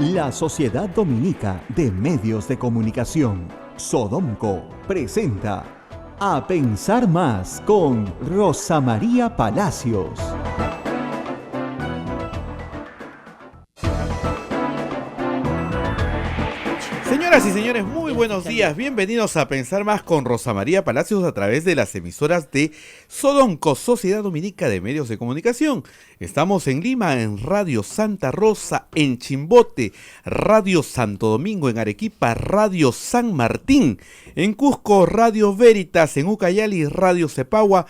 La Sociedad Dominica de Medios de Comunicación, Sodomco, presenta A Pensar Más con Rosa María Palacios. Señoras y señores, muy buenos días. Bienvenidos a Pensar Más con Rosa María Palacios a través de las emisoras de Sodomco, Sociedad Dominica de Medios de Comunicación. Estamos en Lima, en Radio Santa Rosa, en Chimbote, Radio Santo Domingo, en Arequipa, Radio San Martín, en Cusco, Radio Veritas, en Ucayali, Radio Cepagua,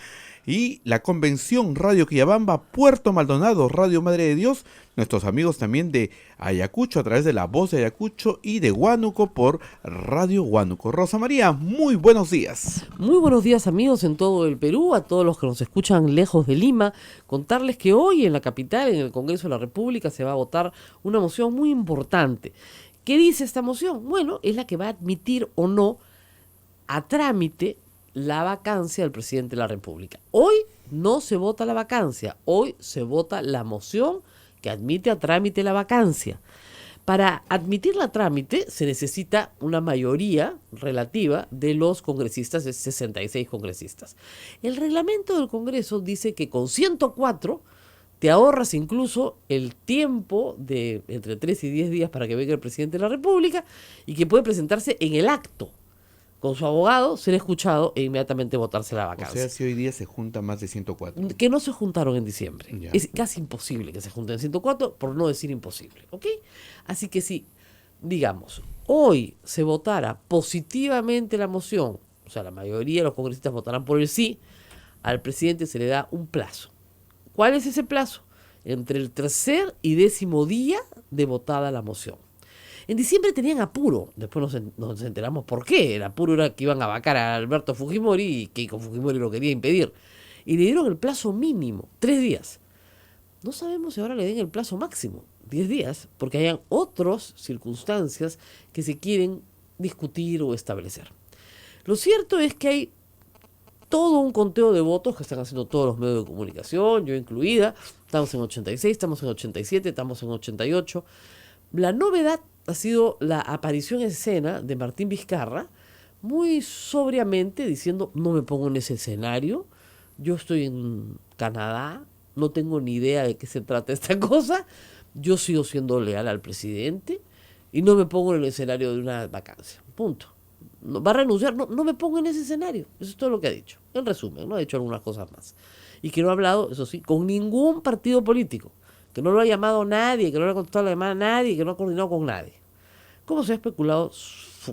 y la Convención Radio Quillabamba, Puerto Maldonado, Radio Madre de Dios, nuestros amigos también de Ayacucho a través de La Voz de Ayacucho y de Huánuco por Radio Huánuco. Rosa María, muy buenos días. Muy buenos días amigos en todo el Perú, a todos los que nos escuchan lejos de Lima. Contarles que hoy en la capital, en el Congreso de la República, se va a votar una moción muy importante. ¿Qué dice esta moción? Bueno, es la que va a admitir o no a trámite la vacancia del presidente de la República. Hoy no se vota la vacancia, hoy se vota la moción que admite a trámite la vacancia. Para admitirla a trámite se necesita una mayoría relativa de los congresistas, de 66 congresistas. El reglamento del Congreso dice que con 104 te ahorras incluso el tiempo de entre 3 y 10 días para que venga el presidente de la República y que puede presentarse en el acto con su abogado, ser escuchado e inmediatamente votarse la vacancia. O sea, si hoy día se juntan más de 104. Que no se juntaron en diciembre. Ya. Es casi imposible que se junten 104, por no decir imposible, ¿ok? Así que si, digamos, hoy se votara positivamente la moción, o sea, la mayoría de los congresistas votarán por el sí, al presidente se le da un plazo. ¿Cuál es ese plazo? Entre el tercer y 10º día de votada la moción. En diciembre tenían apuro, después nos enteramos por qué. El apuro era que iban a vacar a Alberto Fujimori y que con Fujimori lo quería impedir. Y le dieron el plazo mínimo, 3 días. No sabemos si ahora le den el plazo máximo, 10 días, porque hayan otras circunstancias que se quieren discutir o establecer. Lo cierto es que hay todo un conteo de votos que están haciendo todos los medios de comunicación, yo incluida. Estamos en 86, estamos en 87, estamos en 88. La novedad ha sido la aparición en escena de Martín Vizcarra, muy sobriamente diciendo: no me pongo en ese escenario, yo estoy en Canadá, no tengo ni idea de qué se trata esta cosa, yo sigo siendo leal al presidente y no me pongo en el escenario de una vacancia, punto. No, va a renunciar, no me pongo en ese escenario, eso es todo lo que ha dicho. En resumen, no ha dicho algunas cosas más. Y que no ha hablado, eso sí, con ningún partido político, que no lo ha llamado nadie, que no le ha contestado la llamada a nadie, que no ha coordinado con nadie, como se ha especulado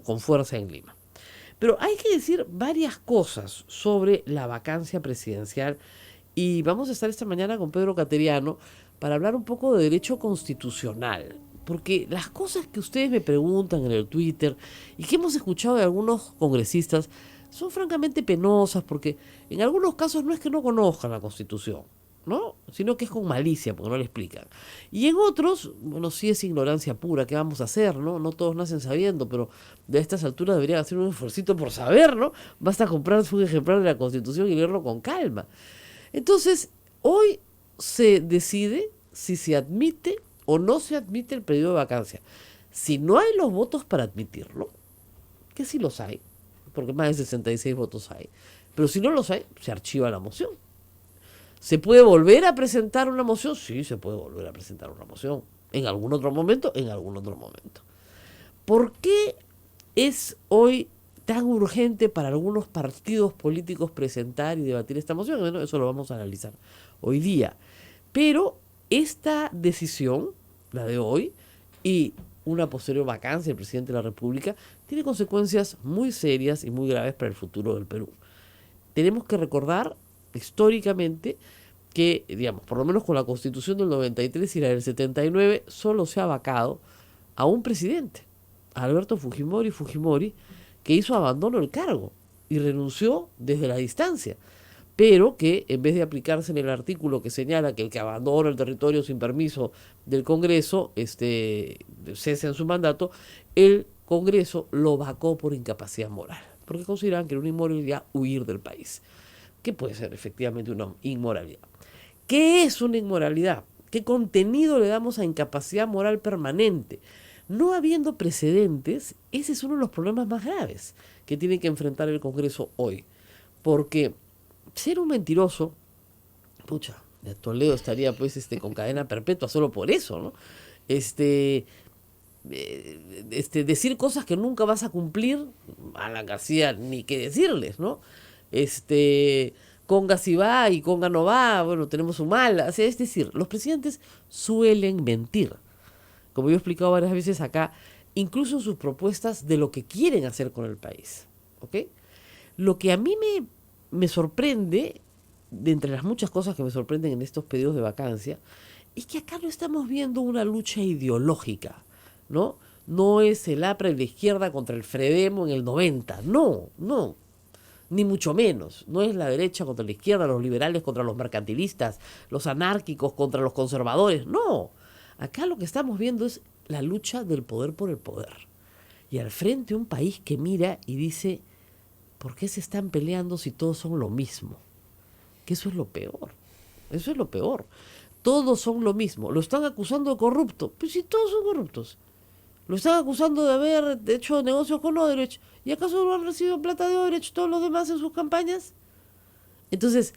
con fuerza en Lima. Pero hay que decir varias cosas sobre la vacancia presidencial y vamos a estar esta mañana con Pedro Cateriano para hablar un poco de derecho constitucional, porque las cosas que ustedes me preguntan en el Twitter y que hemos escuchado de algunos congresistas son francamente penosas, porque en algunos casos no es que no conozcan la Constitución, ¿no? Sino que es con malicia, porque no le explican. Y en otros, bueno, sí es ignorancia pura, ¿qué vamos a hacer, no? No todos nacen sabiendo, pero de estas alturas deberían hacer un esfuercito por saber, ¿no? Basta comprarse un ejemplar de la Constitución y leerlo con calma. Entonces, hoy se decide si se admite o no se admite el periodo de vacancia. Si no hay los votos para admitirlo, que sí los hay, porque más de 66 votos hay, pero si no los hay, se archiva la moción. ¿Se puede volver a presentar una moción? Sí, se puede volver a presentar una moción. En algún otro momento, en algún otro momento. ¿Por qué es hoy tan urgente para algunos partidos políticos presentar y debatir esta moción? Bueno, eso lo vamos a analizar hoy día. Pero esta decisión, la de hoy, y una posterior vacancia del presidente de la República, tiene consecuencias muy serias y muy graves para el futuro del Perú. Tenemos que recordar históricamente que, digamos, por lo menos con la Constitución del 93 y la del 79, solo se ha vacado a un presidente, a Alberto Fujimori, que hizo abandono del cargo y renunció desde la distancia, pero que en vez de aplicarse en el artículo que señala que el que abandona el territorio sin permiso del Congreso cese en su mandato, el Congreso lo vacó por incapacidad moral, porque consideran que era una inmoralidad huir del país, que puede ser efectivamente una inmoralidad. ¿Qué es una inmoralidad? ¿Qué contenido le damos a incapacidad moral permanente? No habiendo precedentes, ese es uno de los problemas más graves que tiene que enfrentar el Congreso hoy. Porque ser un mentiroso, pucha, de Toledo estaría pues con cadena perpetua solo por eso, ¿no? Decir cosas que nunca vas a cumplir, a Alan García ni qué decirles, ¿no? Conga si va y Conga no va, bueno, tenemos un mal. O sea, es decir, los presidentes suelen mentir. Como yo he explicado varias veces acá, incluso en sus propuestas de lo que quieren hacer con el país. ¿Ok? Lo que a mí me sorprende, de entre las muchas cosas que me sorprenden en estos pedidos de vacancia, es que acá no estamos viendo una lucha ideológica, ¿no? No es el APRA y la izquierda contra el Fredemo en el 90, no, ni mucho menos. No es la derecha contra la izquierda, los liberales contra los mercantilistas, los anárquicos contra los conservadores, no. Acá lo que estamos viendo es la lucha del poder por el poder. Y al frente un país que mira y dice, ¿por qué se están peleando si todos son lo mismo? Que eso es lo peor. Eso es lo peor. Todos son lo mismo. Lo están acusando de corrupto. Pues si todos son corruptos. Lo están acusando de haber hecho negocios con Odebrecht. ¿Y acaso no han recibido plata de Odebrecht todos los demás en sus campañas? Entonces,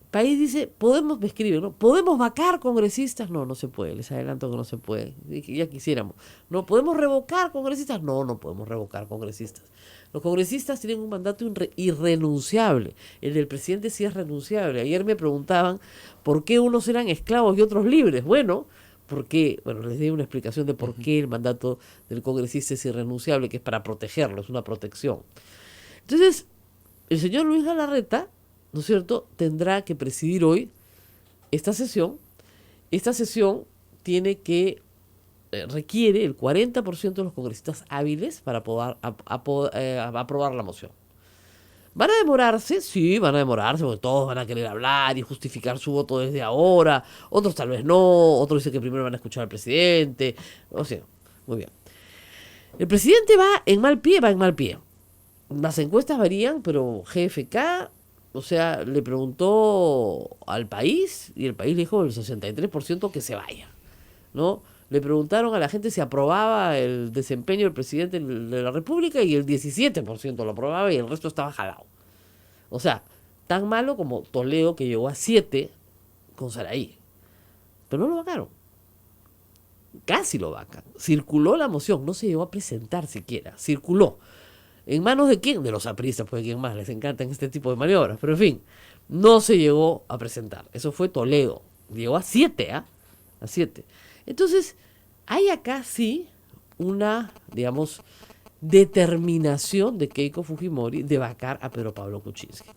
el país dice, me escribe, ¿no? ¿Podemos vacar congresistas? No, no se puede. Les adelanto que no se puede. Ya quisiéramos. ¿No podemos revocar congresistas? No, no podemos revocar congresistas. Los congresistas tienen un mandato irrenunciable. El del presidente sí es renunciable. Ayer me preguntaban por qué unos eran esclavos y otros libres. Bueno, les di una explicación de por qué el mandato del congresista es irrenunciable, que es para protegerlo, es una protección. Entonces, el señor Luis Galarreta, ¿no es cierto?, tendrá que presidir hoy esta sesión. Esta sesión requiere el 40% de los congresistas hábiles para poder aprobar la moción. ¿Van a demorarse? Sí, van a demorarse, porque todos van a querer hablar y justificar su voto desde ahora. Otros tal vez no, otros dicen que primero van a escuchar al presidente. O sea, muy bien. El presidente va en mal pie. Las encuestas varían, pero GFK, o sea, le preguntó al país, y el país le dijo el 63% que se vaya, ¿no? Le preguntaron a la gente si aprobaba el desempeño del presidente de la República y el 17% lo aprobaba y el resto estaba jalado. O sea, tan malo como Toledo, que llegó a 7 con Saraí. Pero no lo vacaron. Casi lo vacan. Circuló la moción, no se llegó a presentar siquiera. Circuló. ¿En manos de quién? De los apristas, pues de quién más. Les encantan este tipo de maniobras. Pero en fin, no se llegó a presentar. Eso fue Toledo. Llegó a 7, A 7. Entonces, hay acá sí una, digamos, determinación de Keiko Fujimori de vacar a Pedro Pablo Kuczynski.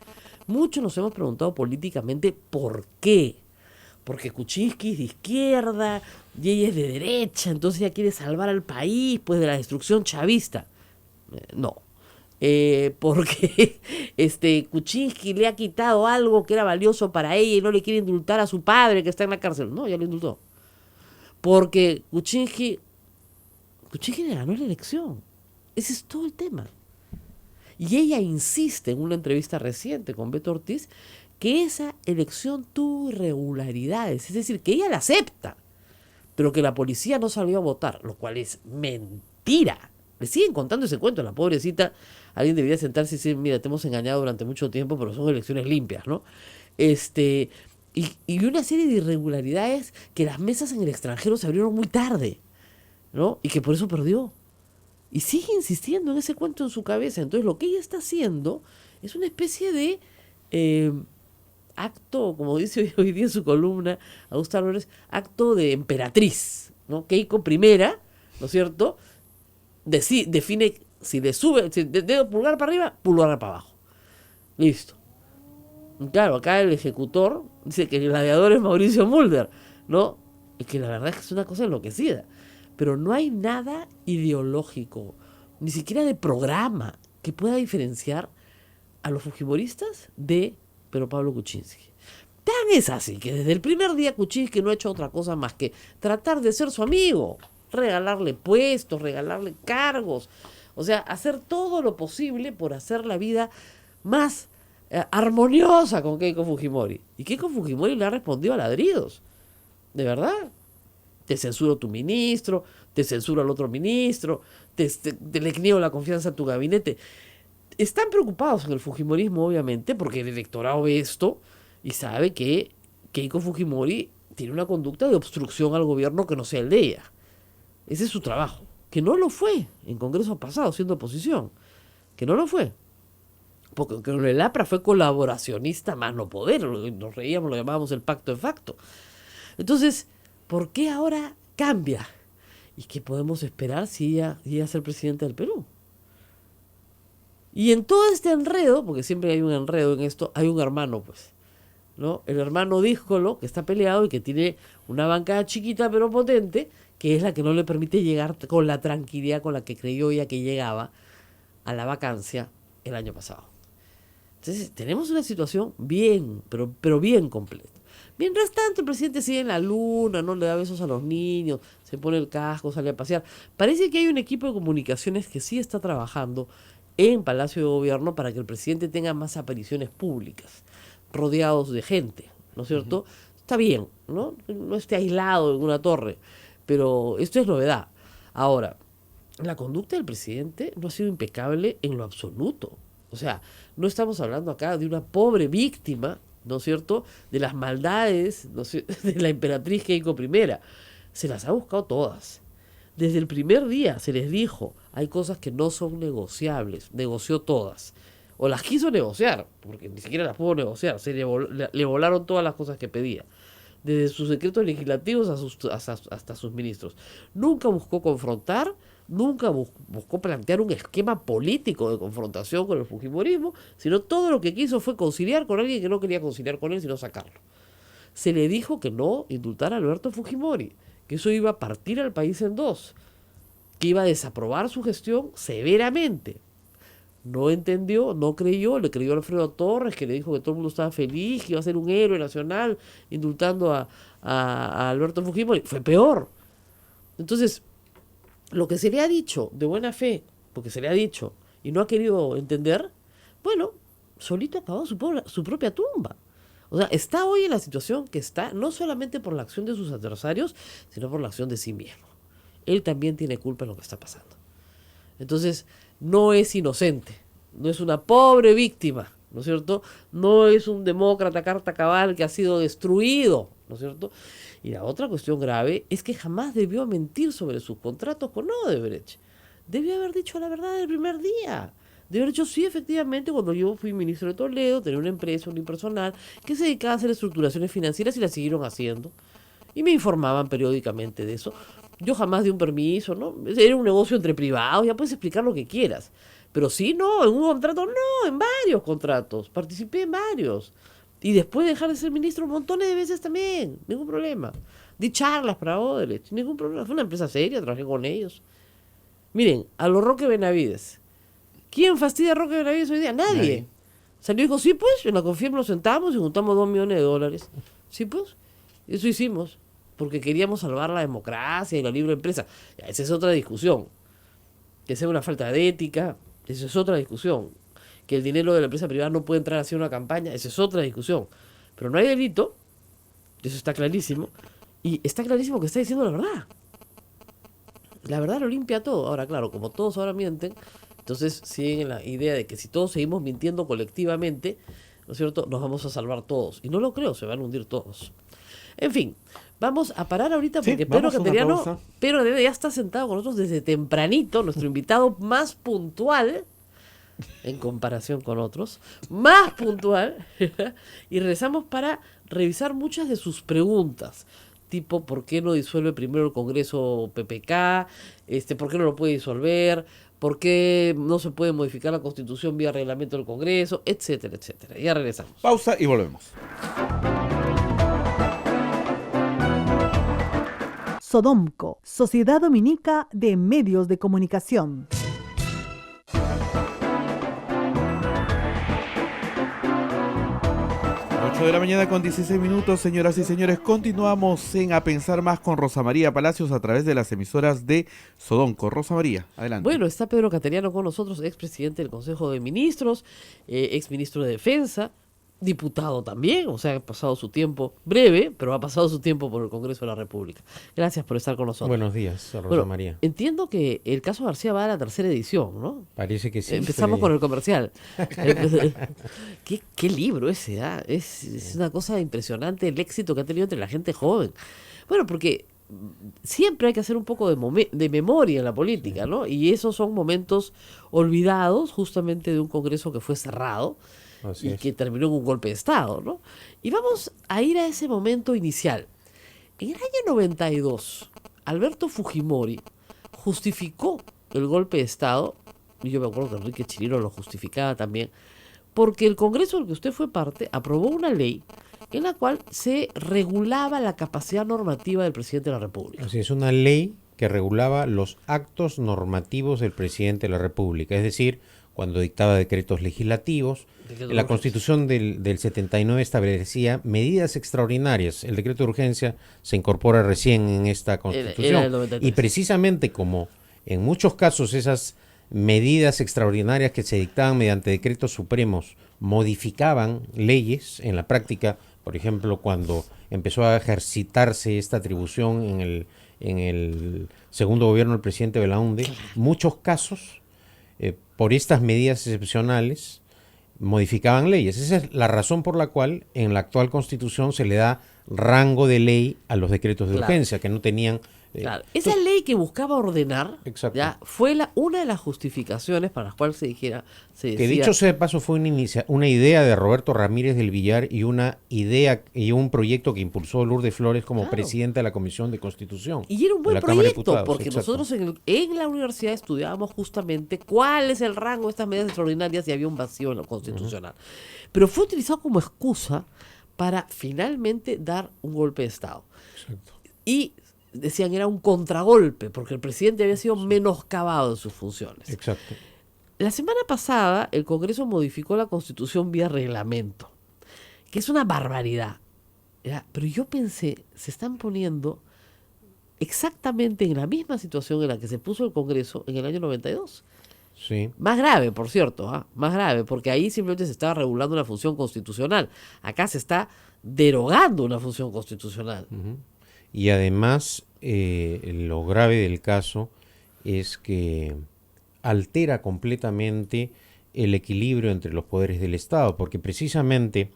Muchos nos hemos preguntado políticamente por qué. Porque Kuczynski es de izquierda y ella es de derecha, entonces ella quiere salvar al país pues de la destrucción chavista. No. Porque Kuczynski le ha quitado algo que era valioso para ella y no le quiere indultar a su padre que está en la cárcel. No, ya le indultó. Porque Kuczynski le ganó la elección. Ese es todo el tema. Y ella insiste en una entrevista reciente con Beto Ortiz que esa elección tuvo irregularidades. Es decir, que ella la acepta, pero que la policía no salió a votar, lo cual es mentira. Le siguen contando ese cuento a la pobrecita. Alguien debería sentarse y decir, mira, te hemos engañado durante mucho tiempo, pero son elecciones limpias, ¿no? Y una serie de irregularidades, que las mesas en el extranjero se abrieron muy tarde, ¿no? Y que por eso perdió. Y sigue insistiendo en ese cuento en su cabeza. Entonces lo que ella está haciendo es una especie de acto, como dice hoy día en su columna Augusto Álvarez, acto de emperatriz, ¿no? Keiko primera, ¿no es cierto?, define si le sube, si dedo pulgar para arriba, pulgar para abajo. Listo. Claro, acá el ejecutor dice que el gladiador es Mauricio Mulder, ¿no? Y que la verdad es que es una cosa enloquecida. Pero no hay nada ideológico, ni siquiera de programa, que pueda diferenciar a los fujimoristas de Pedro Pablo Kuczynski. Tan es así que desde el primer día Kuczynski no ha hecho otra cosa más que tratar de ser su amigo, regalarle puestos, regalarle cargos, o sea, hacer todo lo posible por hacer la vida más armoniosa con Keiko Fujimori. Y Keiko Fujimori le ha respondido a ladridos. de verdad. Te censuro tu ministro, te censuro al otro ministro, te le niego la confianza a tu gabinete. Están preocupados en el fujimorismo, obviamente, porque el electorado ve esto y sabe que Keiko Fujimori tiene una conducta de obstrucción al gobierno que no sea el de ella. Ese es su trabajo. Que no lo fue en congresos pasados siendo oposición. Que no lo fue. Porque con el APRA fue colaboracionista más no poder. Nos reíamos, lo llamábamos el pacto de facto. Entonces, ¿por qué ahora cambia? ¿Y qué podemos esperar si ella llega a ser presidenta del Perú? Y en todo este enredo, porque siempre hay un enredo en esto, hay un hermano, pues, ¿no? El hermano díscolo, que está peleado y que tiene una bancada chiquita pero potente, que es la que no le permite llegar con la tranquilidad con la que creyó ella que llegaba a la vacancia el año pasado. Entonces, tenemos una situación bien, pero bien completa. Mientras tanto, el presidente sigue en la luna, no le da besos a los niños, se pone el casco, sale a pasear. Parece que hay un equipo de comunicaciones que sí está trabajando en Palacio de Gobierno para que el presidente tenga más apariciones públicas, rodeados de gente, ¿no es cierto? Está bien, ¿no? No esté aislado en una torre, pero esto es novedad. Ahora, la conducta del presidente no ha sido impecable en lo absoluto. O sea, no estamos hablando acá de una pobre víctima, ¿no es cierto?, de las maldades, ¿no es cierto?, de la emperatriz Keiko I. Se las ha buscado todas. Desde el primer día se les dijo, hay cosas que no son negociables, negoció todas. O las quiso negociar, porque ni siquiera las pudo negociar, le volaron todas las cosas que pedía. Desde sus decretos legislativos hasta sus ministros. Nunca buscó confrontar, nunca buscó plantear un esquema político de confrontación con el fujimorismo, sino todo lo que quiso fue conciliar con alguien que no quería conciliar con él, sino sacarlo. Se le dijo que no indultara a Alberto Fujimori, que eso iba a partir al país en dos, que iba a desaprobar su gestión severamente. No entendió, no creyó, le creyó a Alfredo Torres, que le dijo que todo el mundo estaba feliz, que iba a ser un héroe nacional, indultando a Alberto Fujimori. Fue peor. Entonces, lo que se le ha dicho de buena fe, porque se le ha dicho, y no ha querido entender, bueno, solito acabó su propia tumba. O sea, está hoy en la situación que está, no solamente por la acción de sus adversarios, sino por la acción de sí mismo. Él también tiene culpa en lo que está pasando. Entonces, no es inocente, no es una pobre víctima, ¿no es cierto? No es un demócrata carta cabal que ha sido destruido, ¿no es cierto? Y la otra cuestión grave es que jamás debió mentir sobre sus contratos con Odebrecht. Debió haber dicho la verdad el primer día. Debió haber dicho, sí, efectivamente, cuando yo fui ministro de Toledo, tenía una empresa unipersonal que se dedicaba a hacer estructuraciones financieras y la siguieron haciendo. Y me informaban periódicamente de eso. Yo jamás di un permiso, ¿no? Era un negocio entre privados, ya puedes explicar lo que quieras. Pero sí, no, en un contrato, no, en varios contratos. Participé en varios. Y después de dejar de ser ministro montones de veces también, ningún problema. Di charlas para Odebrecht, ningún problema. Fue una empresa seria, trabajé con ellos. Miren, a los Roque Benavides. ¿Quién fastidia a Roque Benavides hoy día? Nadie. Salió y dijo, sí, pues, en la Confirma nos sentamos y juntamos $2 millones. Sí, pues, eso hicimos. Porque queríamos salvar la democracia y la libre empresa. Ya, esa es otra discusión. Que sea una falta de ética, esa es otra discusión. Que el dinero de la empresa privada no puede entrar a hacer una campaña, esa es otra discusión. Pero no hay delito, eso está clarísimo. Y está clarísimo que está diciendo la verdad. La verdad lo limpia todo. Ahora, claro, como todos ahora mienten, entonces siguen en la idea de que si todos seguimos mintiendo colectivamente, ¿no es cierto?, nos vamos a salvar todos. Y no lo creo, se van a hundir todos. En fin, vamos a parar ahorita porque Pedro Cateriano ya está sentado con nosotros desde tempranito, nuestro invitado más puntual, en comparación con otros, más puntual, y regresamos para revisar muchas de sus preguntas, tipo ¿por qué no disuelve primero el Congreso PPK? ¿Por qué no lo puede disolver? ¿Por qué no se puede modificar la Constitución vía reglamento del Congreso? Etcétera, etcétera. Ya regresamos. Pausa y volvemos. Sodomco, Sociedad Dominica de Medios de Comunicación. 8 de la mañana con 16 minutos, señoras y señores. Continuamos en A Pensar Más con Rosa María Palacios a través de las emisoras de Sodomco. Rosa María, adelante. Bueno, está Pedro Cateriano con nosotros, expresidente del Consejo de Ministros, exministro de Defensa, diputado también, o sea, ha pasado su tiempo breve, pero ha pasado su tiempo por el Congreso de la República. Gracias por estar con nosotros. Buenos días, Rosa Bueno, María. entiendo que el caso García va a la tercera edición, ¿no? Parece que sí. Empezamos con el comercial. ¿Qué libro ese? Es una cosa impresionante el éxito que ha tenido entre la gente joven. Bueno, porque siempre hay que hacer un poco de memoria en la política, ¿no? Y esos son momentos olvidados justamente de un Congreso que fue cerrado Así y es. que terminó en un golpe de Estado, ¿no? Y vamos a ir a ese momento inicial. En el año 92, Alberto Fujimori justificó el golpe de Estado, y yo me acuerdo que Enrique Chirino lo justificaba también, porque el Congreso del que usted fue parte aprobó una ley en la cual se regulaba la capacidad normativa del presidente de la República. Así es, una ley que regulaba los actos normativos del presidente de la República, es decir, cuando dictaba decretos legislativos. La Constitución del 79 establecía medidas extraordinarias. El decreto de urgencia se incorpora recién en esta Constitución. Era el 93. Y precisamente como en muchos casos esas medidas extraordinarias que se dictaban mediante decretos supremos modificaban leyes en la práctica, por ejemplo, cuando empezó a ejercitarse esta atribución en el segundo gobierno del presidente Belaúnde, muchos casos, por estas medidas excepcionales, modificaban leyes. Esa es la razón por la cual en la actual Constitución se le da rango de ley a los decretos de Claro. urgencia, que no tenían... Claro, esa ley que buscaba ordenar Exacto. ya fue una de las justificaciones para las cuales se decía, Que dicho sea de paso fue una idea de Roberto Ramírez del Villar y una idea y un proyecto que impulsó Lourdes Flores como Claro. presidenta de la Comisión de Constitución. Y era un de buen la Cámara de proyecto, Diputados, porque exacto. nosotros en la universidad estudiábamos justamente cuál es el rango de estas medidas extraordinarias y había un vacío en lo constitucional. Pero fue utilizado como excusa para finalmente dar un golpe de Estado. Exacto. Y decían era un contragolpe, porque el presidente había sido menoscabado en sus funciones. Exacto. La semana pasada el Congreso modificó la Constitución vía reglamento, que es una barbaridad. ¿Ya? Pero yo pensé, se están poniendo exactamente en la misma situación en la que se puso el Congreso en el año 92. Sí. Más grave, por cierto, más grave, porque ahí simplemente se estaba regulando una función constitucional. Acá se está derogando una función constitucional. Ujú. Y además, lo grave del caso es que altera completamente el equilibrio entre los poderes del Estado, porque precisamente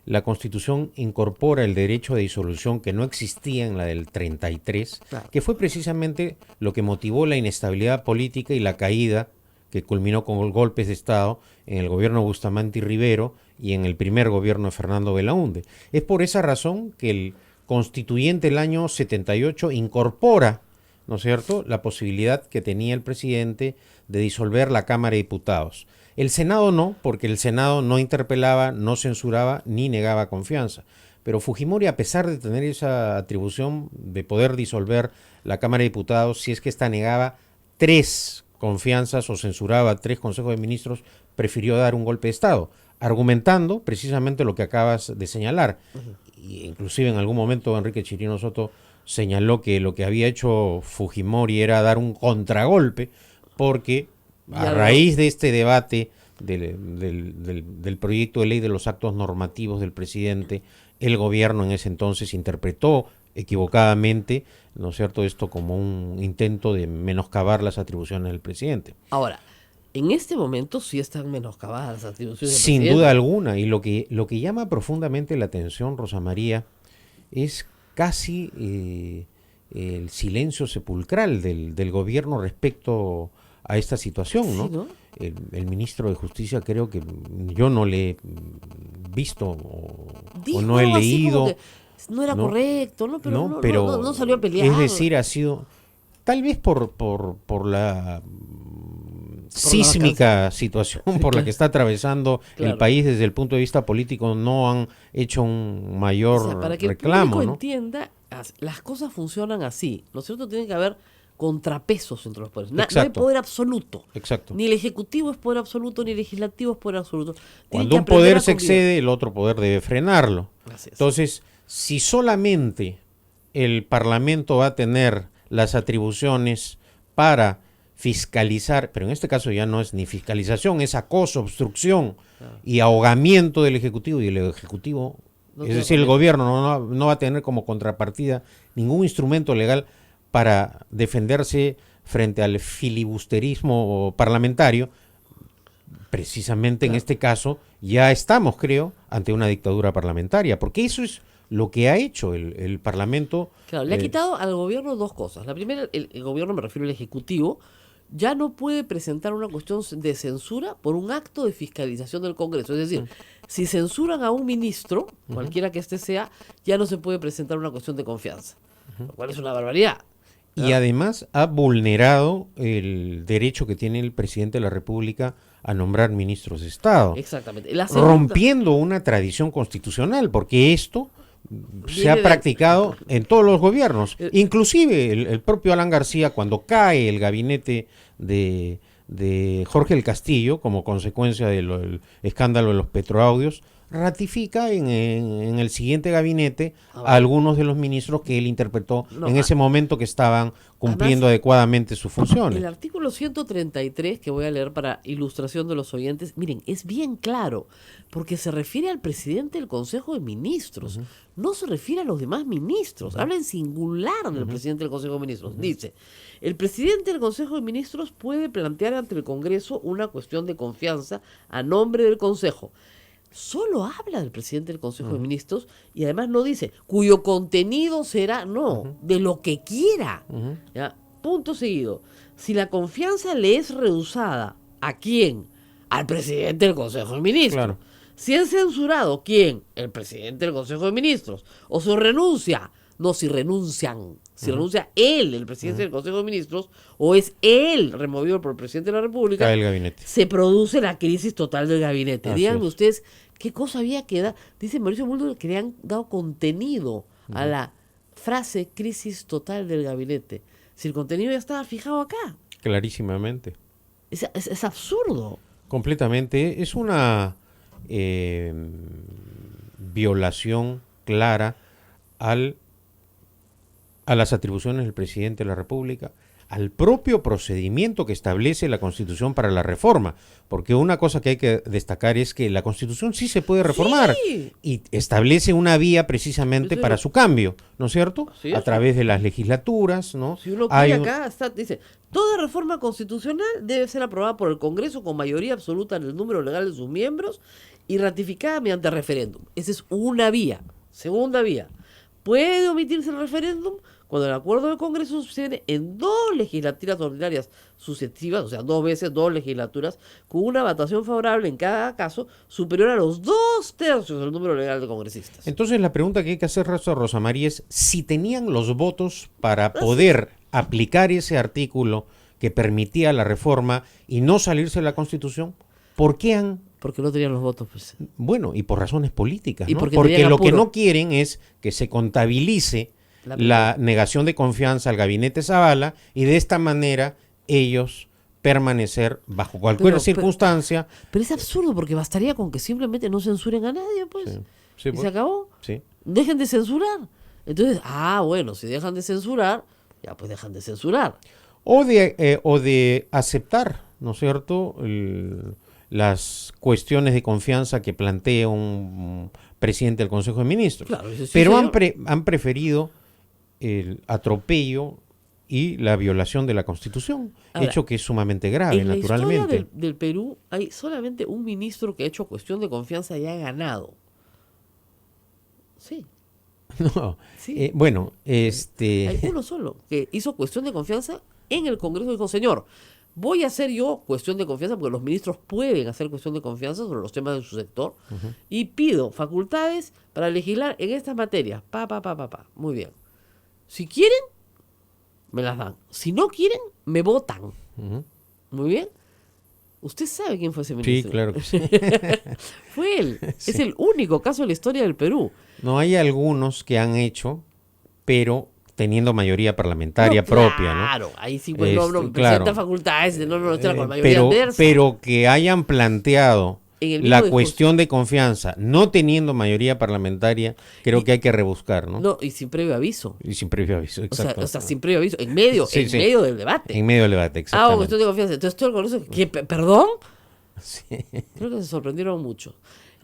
la Constitución incorpora el derecho de disolución que no existía en la del 33, Claro. que fue precisamente lo que motivó la inestabilidad política y la caída que culminó con golpes de Estado en el gobierno de Bustamante y Rivero y en el primer gobierno de Fernando Belaúnde. Es por esa razón que el constituyente del año 78 incorpora, ¿no es cierto?, la posibilidad que tenía el presidente de disolver la Cámara de Diputados. El Senado no, porque el Senado no interpelaba, no censuraba ni negaba confianza. Pero Fujimori, a pesar de tener esa atribución de poder disolver la Cámara de Diputados, si es que ésta negaba 3 confianzas o censuraba 3 consejos de ministros, prefirió dar un golpe de Estado, argumentando precisamente lo que acabas de señalar. Y inclusive en algún momento Enrique Chirino Soto señaló que lo que había hecho Fujimori era dar un contragolpe, porque a Ya raíz de este debate del proyecto de ley de los actos normativos del presidente, el gobierno en ese entonces interpretó equivocadamente, ¿no es cierto?, esto como un intento de menoscabar las atribuciones del presidente. Ahora, en este momento sí están menoscabadas las atribuciones del Sin presidente. duda alguna, y lo que llama profundamente la atención, Rosa María, es casi el silencio sepulcral del gobierno respecto a esta situación, ¿no? Sí, ¿no? El ministro de Justicia, creo que yo no le he visto Dijo o no he algo así como leído. que no era No, correcto, ¿no? Pero, no, pero no salió a pelear. es decir, ha sido tal vez por la sísmica situación por la que está atravesando Claro. el país desde el punto de vista político, no han hecho un mayor O sea, para que reclamo, el público ¿no? entienda, las cosas funcionan así, ¿no es cierto? Tiene que haber contrapesos entre los poderes. No hay Exacto. poder absoluto. Exacto. Ni el ejecutivo es poder absoluto, ni el legislativo es poder absoluto. Tienen Cuando que un aprender poder a se convivir. excede, el otro poder debe frenarlo. Así es. Entonces, si solamente el Parlamento va a tener las atribuciones para fiscalizar, pero en este caso ya no es ni fiscalización, es acoso, obstrucción y ahogamiento del Ejecutivo, y el Ejecutivo, No es tiene decir, el herramientas. gobierno no va a tener como contrapartida ningún instrumento legal para defenderse frente al filibusterismo parlamentario. Precisamente en Claro. este caso ya estamos, creo, ante una dictadura parlamentaria, porque eso es lo que ha hecho el Parlamento. Claro, le ha quitado al gobierno dos cosas. La primera, el gobierno, me refiero al Ejecutivo, ya no puede presentar una cuestión de censura por un acto de fiscalización del Congreso. Es decir, si censuran a un ministro, cualquiera que éste sea, ya no se puede presentar una cuestión de confianza, lo cual es una barbaridad. Y además ha vulnerado el derecho que tiene el presidente de la República a nombrar ministros de Estado, Exactamente. La segunda- rompiendo una tradición constitucional, porque esto se Viene ha de- practicado en todos los gobiernos. Inclusive el propio Alan García, cuando cae el gabinete de Jorge el Castillo, como consecuencia del escándalo de los petroaudios, ratifica en el siguiente gabinete a algunos de los ministros que él interpretó No, en ese momento que estaban cumpliendo además, adecuadamente sus funciones. El artículo 133 que voy a leer para ilustración de los oyentes, miren, es bien claro, porque se refiere al presidente del Consejo de Ministros, no se refiere a los demás ministros, habla en singular del presidente del Consejo de Ministros. Dice, el presidente del Consejo de Ministros puede plantear ante el Congreso una cuestión de confianza a nombre del Consejo. Solo habla del presidente del Consejo de Ministros y además no dice cuyo contenido será, no, de lo que quiera. ¿Ya? Punto seguido. Si la confianza le es rehusada, ¿a quién? Al presidente del Consejo de Ministros. Claro. Si es censurado, ¿quién? El presidente del Consejo de Ministros. O se renuncia. No, si renuncian. Si renuncia él, el presidente del Consejo de Ministros, o es él removido por el presidente de la República, Cae el gabinete. se produce la crisis total del gabinete. Así Díganme es. ustedes qué cosa había que dar. Dice Mauricio Mulder que le han dado contenido a la frase crisis total del gabinete. Si el contenido ya estaba fijado acá. Clarísimamente. Es absurdo. Completamente. Es una violación clara a las atribuciones del presidente de la República, al propio procedimiento que establece la Constitución para la reforma, porque una cosa que hay que destacar es que la Constitución sí se puede reformar Sí. y establece una vía precisamente Eso para es lo- su cambio, ¿no es cierto? Sí, A eso. través de las legislaturas, ¿no? Si uno Hay quiere un- acá, dice, toda reforma constitucional debe ser aprobada por el Congreso con mayoría absoluta en el número legal de sus miembros y ratificada mediante referéndum. Esa es una vía. Segunda vía. Puede omitirse el referéndum cuando el acuerdo del Congreso sucede en dos legislaturas ordinarias sucesivas, o sea, 2 veces, 2 legislaturas, con una votación favorable en cada caso superior a los 2/3 del número legal de congresistas. Entonces la pregunta que hay que hacer, Rosa María, es si tenían los votos para poder aplicar ese artículo que permitía la reforma y no salirse de la Constitución, ¿por qué han? Porque no tenían los votos, pues. Bueno, y por razones políticas, Y ¿no? porque Porque tenían lo que apuro. no quieren es que se contabilice La la negación de confianza al gabinete Zavala y de esta manera ellos permanecer bajo cualquier Pero- circunstancia. Pero es absurdo porque bastaría con que simplemente no censuren a nadie, pues. Sí, sí, Y pues. se acabó. Sí. Dejen de censurar. Entonces, bueno, si dejan de censurar, ya pues dejan de censurar. O de aceptar, ¿no es cierto?, las cuestiones de confianza que plantea un presidente del Consejo de Ministros. Claro, eso sí, Pero señor. han preferido el atropello y la violación de la Constitución, Ahora, hecho que es sumamente grave, En la historia naturalmente. del Perú hay solamente un ministro que ha hecho cuestión de confianza y ha ganado. Sí, No, sí. bueno, Hay uno solo que hizo cuestión de confianza en el Congreso y dijo, señor, voy a hacer yo cuestión de confianza, porque los ministros pueden hacer cuestión de confianza sobre los temas de su sector, y pido facultades para legislar en estas materias. Muy bien. Si quieren, me las dan. Si no quieren, me votan. Ujú. Muy bien. Usted sabe quién fue ese Sí, ministro. claro que sí. Fue él. Es el único caso de la historia del Perú. No, hay algunos que han hecho, pero teniendo mayoría parlamentaria No, propia, ¿no? Claro, ahí sí, pues no, Claro. presenta facultades, no, con mayoría pero, adversa. pero que hayan planteado en el mismo la discurso. cuestión de confianza, no teniendo mayoría parlamentaria, creo que hay que rebuscar, ¿no? No, y sin previo aviso. Y sin previo aviso, exacto. O sea, sin previo aviso, en medio, Sí, en sí. medio del debate. En medio del debate, Ah, exactamente. cuestión de confianza. Entonces todo el Congreso, ¿perdón? Sí. Creo que se sorprendieron mucho.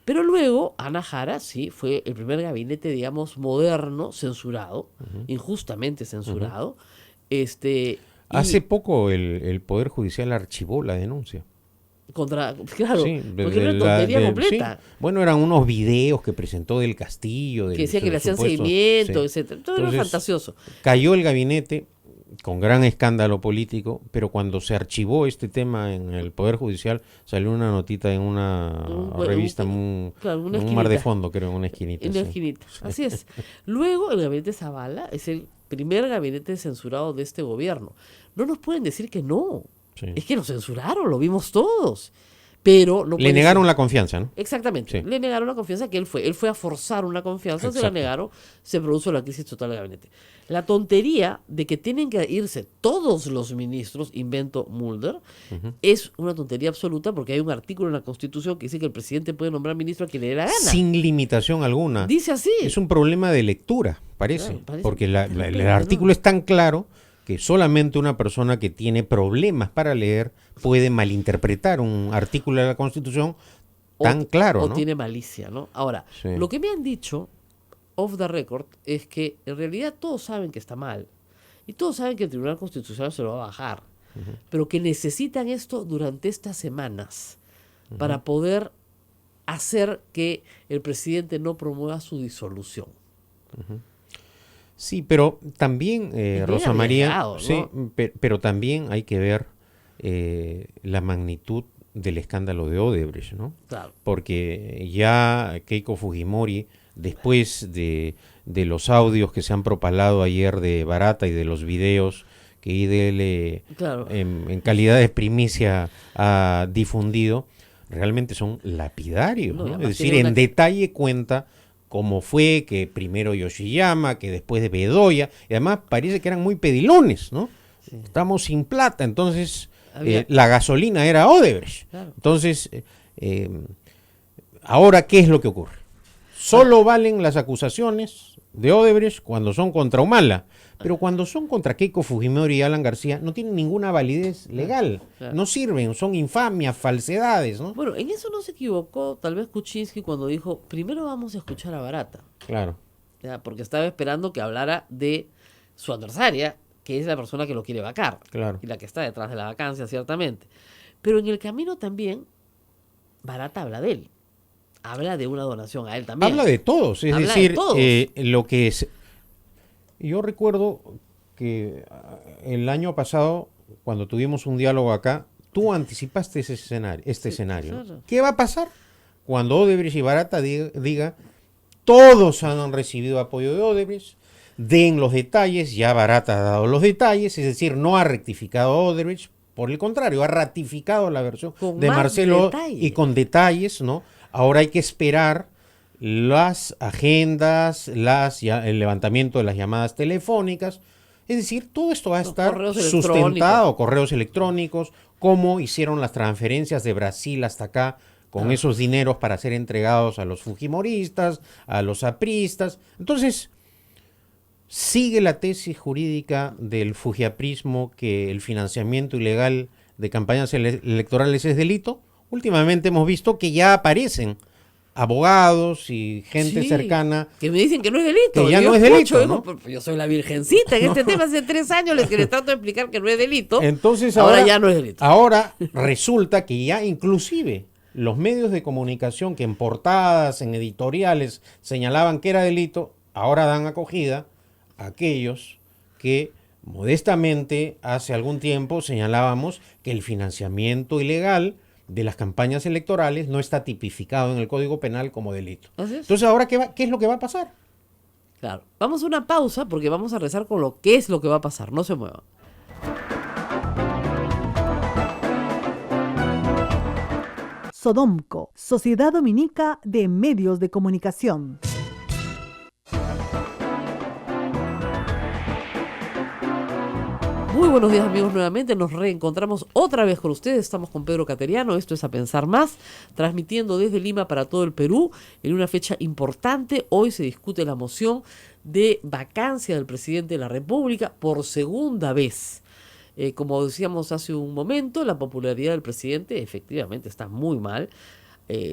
Pero luego, Ana Jara, sí, fue el primer gabinete, digamos, moderno, censurado, injustamente censurado. Y Hace poco el Poder Judicial archivó la denuncia. claro, Sí, porque era una tontería completa. sí. Bueno, eran unos videos que presentó del Castillo. Que decía que le hacían supuesto, seguimiento, sí. etcétera. Todo era Entonces, fantasioso. Cayó el gabinete con gran escándalo político, pero cuando se archivó este tema en el Poder Judicial, salió una notita en una revista, claro, una en un mar de esquinita. fondo, creo, en una esquinita. En la sí. esquinita. Así es. Luego, el gabinete Zavala es el primer gabinete censurado de este gobierno. No nos pueden decir que no. Sí. Es que lo censuraron, lo vimos todos. Pero no Le pueden negaron decir- la confianza, ¿no? Exactamente. Sí. Le negaron la confianza que él fue. Él fue a forzar una confianza, se la Exacto. negaron, se produjo la crisis total del gabinete. La tontería de que tienen que irse todos los ministros, invento Mulder, es una tontería absoluta porque hay un artículo en la Constitución que dice que el presidente puede nombrar ministro a quien le dé la gana. Sin limitación alguna. Dice así. Es un problema de lectura, parece. Claro, parece. Porque Pero el no. artículo es tan claro que solamente una persona que tiene problemas para leer puede malinterpretar un artículo de la Constitución tan claro, O ¿no? tiene malicia, ¿no? Ahora, Sí. lo que me han dicho, off the record, es que en realidad todos saben que está mal. Y todos saben que el Tribunal Constitucional se lo va a bajar. Pero que necesitan esto durante estas semanas para poder hacer que el presidente no promueva su disolución. Sí, pero también, bien Rosa María, arriesgado, ¿no? sí, pero también hay que ver la magnitud del escándalo de Odebrecht, ¿no? Claro. Porque ya Keiko Fujimori, después de los audios que se han propalado ayer de Barata y de los videos que IDL Claro. en calidad de primicia ha difundido, realmente son lapidarios, No, y ¿no? además Es decir, tiene en una- detalle cuenta cómo fue que primero Yoshiyama, que después de Bedoya, y además parece que eran muy pedilones, ¿no? Estamos sin plata, entonces Había- la gasolina era Odebrecht. Claro. Entonces, ahora, ¿qué es lo que ocurre? Solo valen las acusaciones de Odebrecht cuando son contra Humala, pero cuando son contra Keiko Fujimori y Alan García no tienen ninguna validez legal, Claro. no sirven, son infamias, falsedades, ¿no? Bueno, en eso no se equivocó tal vez Kuczynski cuando dijo, primero vamos a escuchar a Barata. Claro. ¿Ya? Porque estaba esperando que hablara de su adversaria, que es la persona que lo quiere vacar. Claro. Y la que está detrás de la vacancia, ciertamente. Pero en el camino también, Barata habla de él. Habla de una donación a él también. Habla de todos, es Habla de decir, todos. lo que es... Yo recuerdo que el año pasado, cuando tuvimos un diálogo acá, tú anticipaste este escenario. ¿no? claro. ¿Qué va a pasar cuando Odebrecht y Barata diga todos han recibido apoyo de Odebrecht, den los detalles, ya Barata ha dado los detalles, es decir, no ha rectificado a Odebrecht, por el contrario, ha ratificado la versión Con de más Marcelo detalles. y con detalles, ¿no? Ahora hay que esperar las agendas, el levantamiento de las llamadas telefónicas. Es decir, todo esto va a Los estar correos sustentado, correos electrónicos, cómo hicieron las transferencias de Brasil hasta acá con esos dineros para ser entregados a los fujimoristas, a los apristas. Entonces, sigue la tesis jurídica del fujiaprismo que el financiamiento ilegal de campañas electorales es delito. Últimamente hemos visto que ya aparecen abogados y gente Sí, cercana. que me dicen que no es delito. Que ya Yo no es escucho, delito, digo, ¿no? "Pero yo soy la virgencita en este tema hace 3 años, les que les trato de explicar que no es delito. Entonces ahora ya no es delito. Ahora resulta que ya inclusive los medios de comunicación que en portadas, en editoriales señalaban que era delito, ahora dan acogida a aquellos que modestamente hace algún tiempo señalábamos que el financiamiento ilegal de las campañas electorales no está tipificado en el Código Penal como delito. Así es. Entonces, ¿ahora qué es lo que va a pasar? Claro. Vamos a una pausa porque vamos a rezar con lo que es lo que va a pasar. No se muevan. Sodomco, Sociedad Dominica de Medios de Comunicación. Muy buenos días, amigos, nuevamente nos reencontramos otra vez con ustedes. Estamos con Pedro Cateriano, esto es A Pensar Más, transmitiendo desde Lima para todo el Perú en una fecha importante. Hoy se discute la moción de vacancia del presidente de la República por segunda vez. Como decíamos hace un momento, la popularidad del presidente efectivamente está muy mal.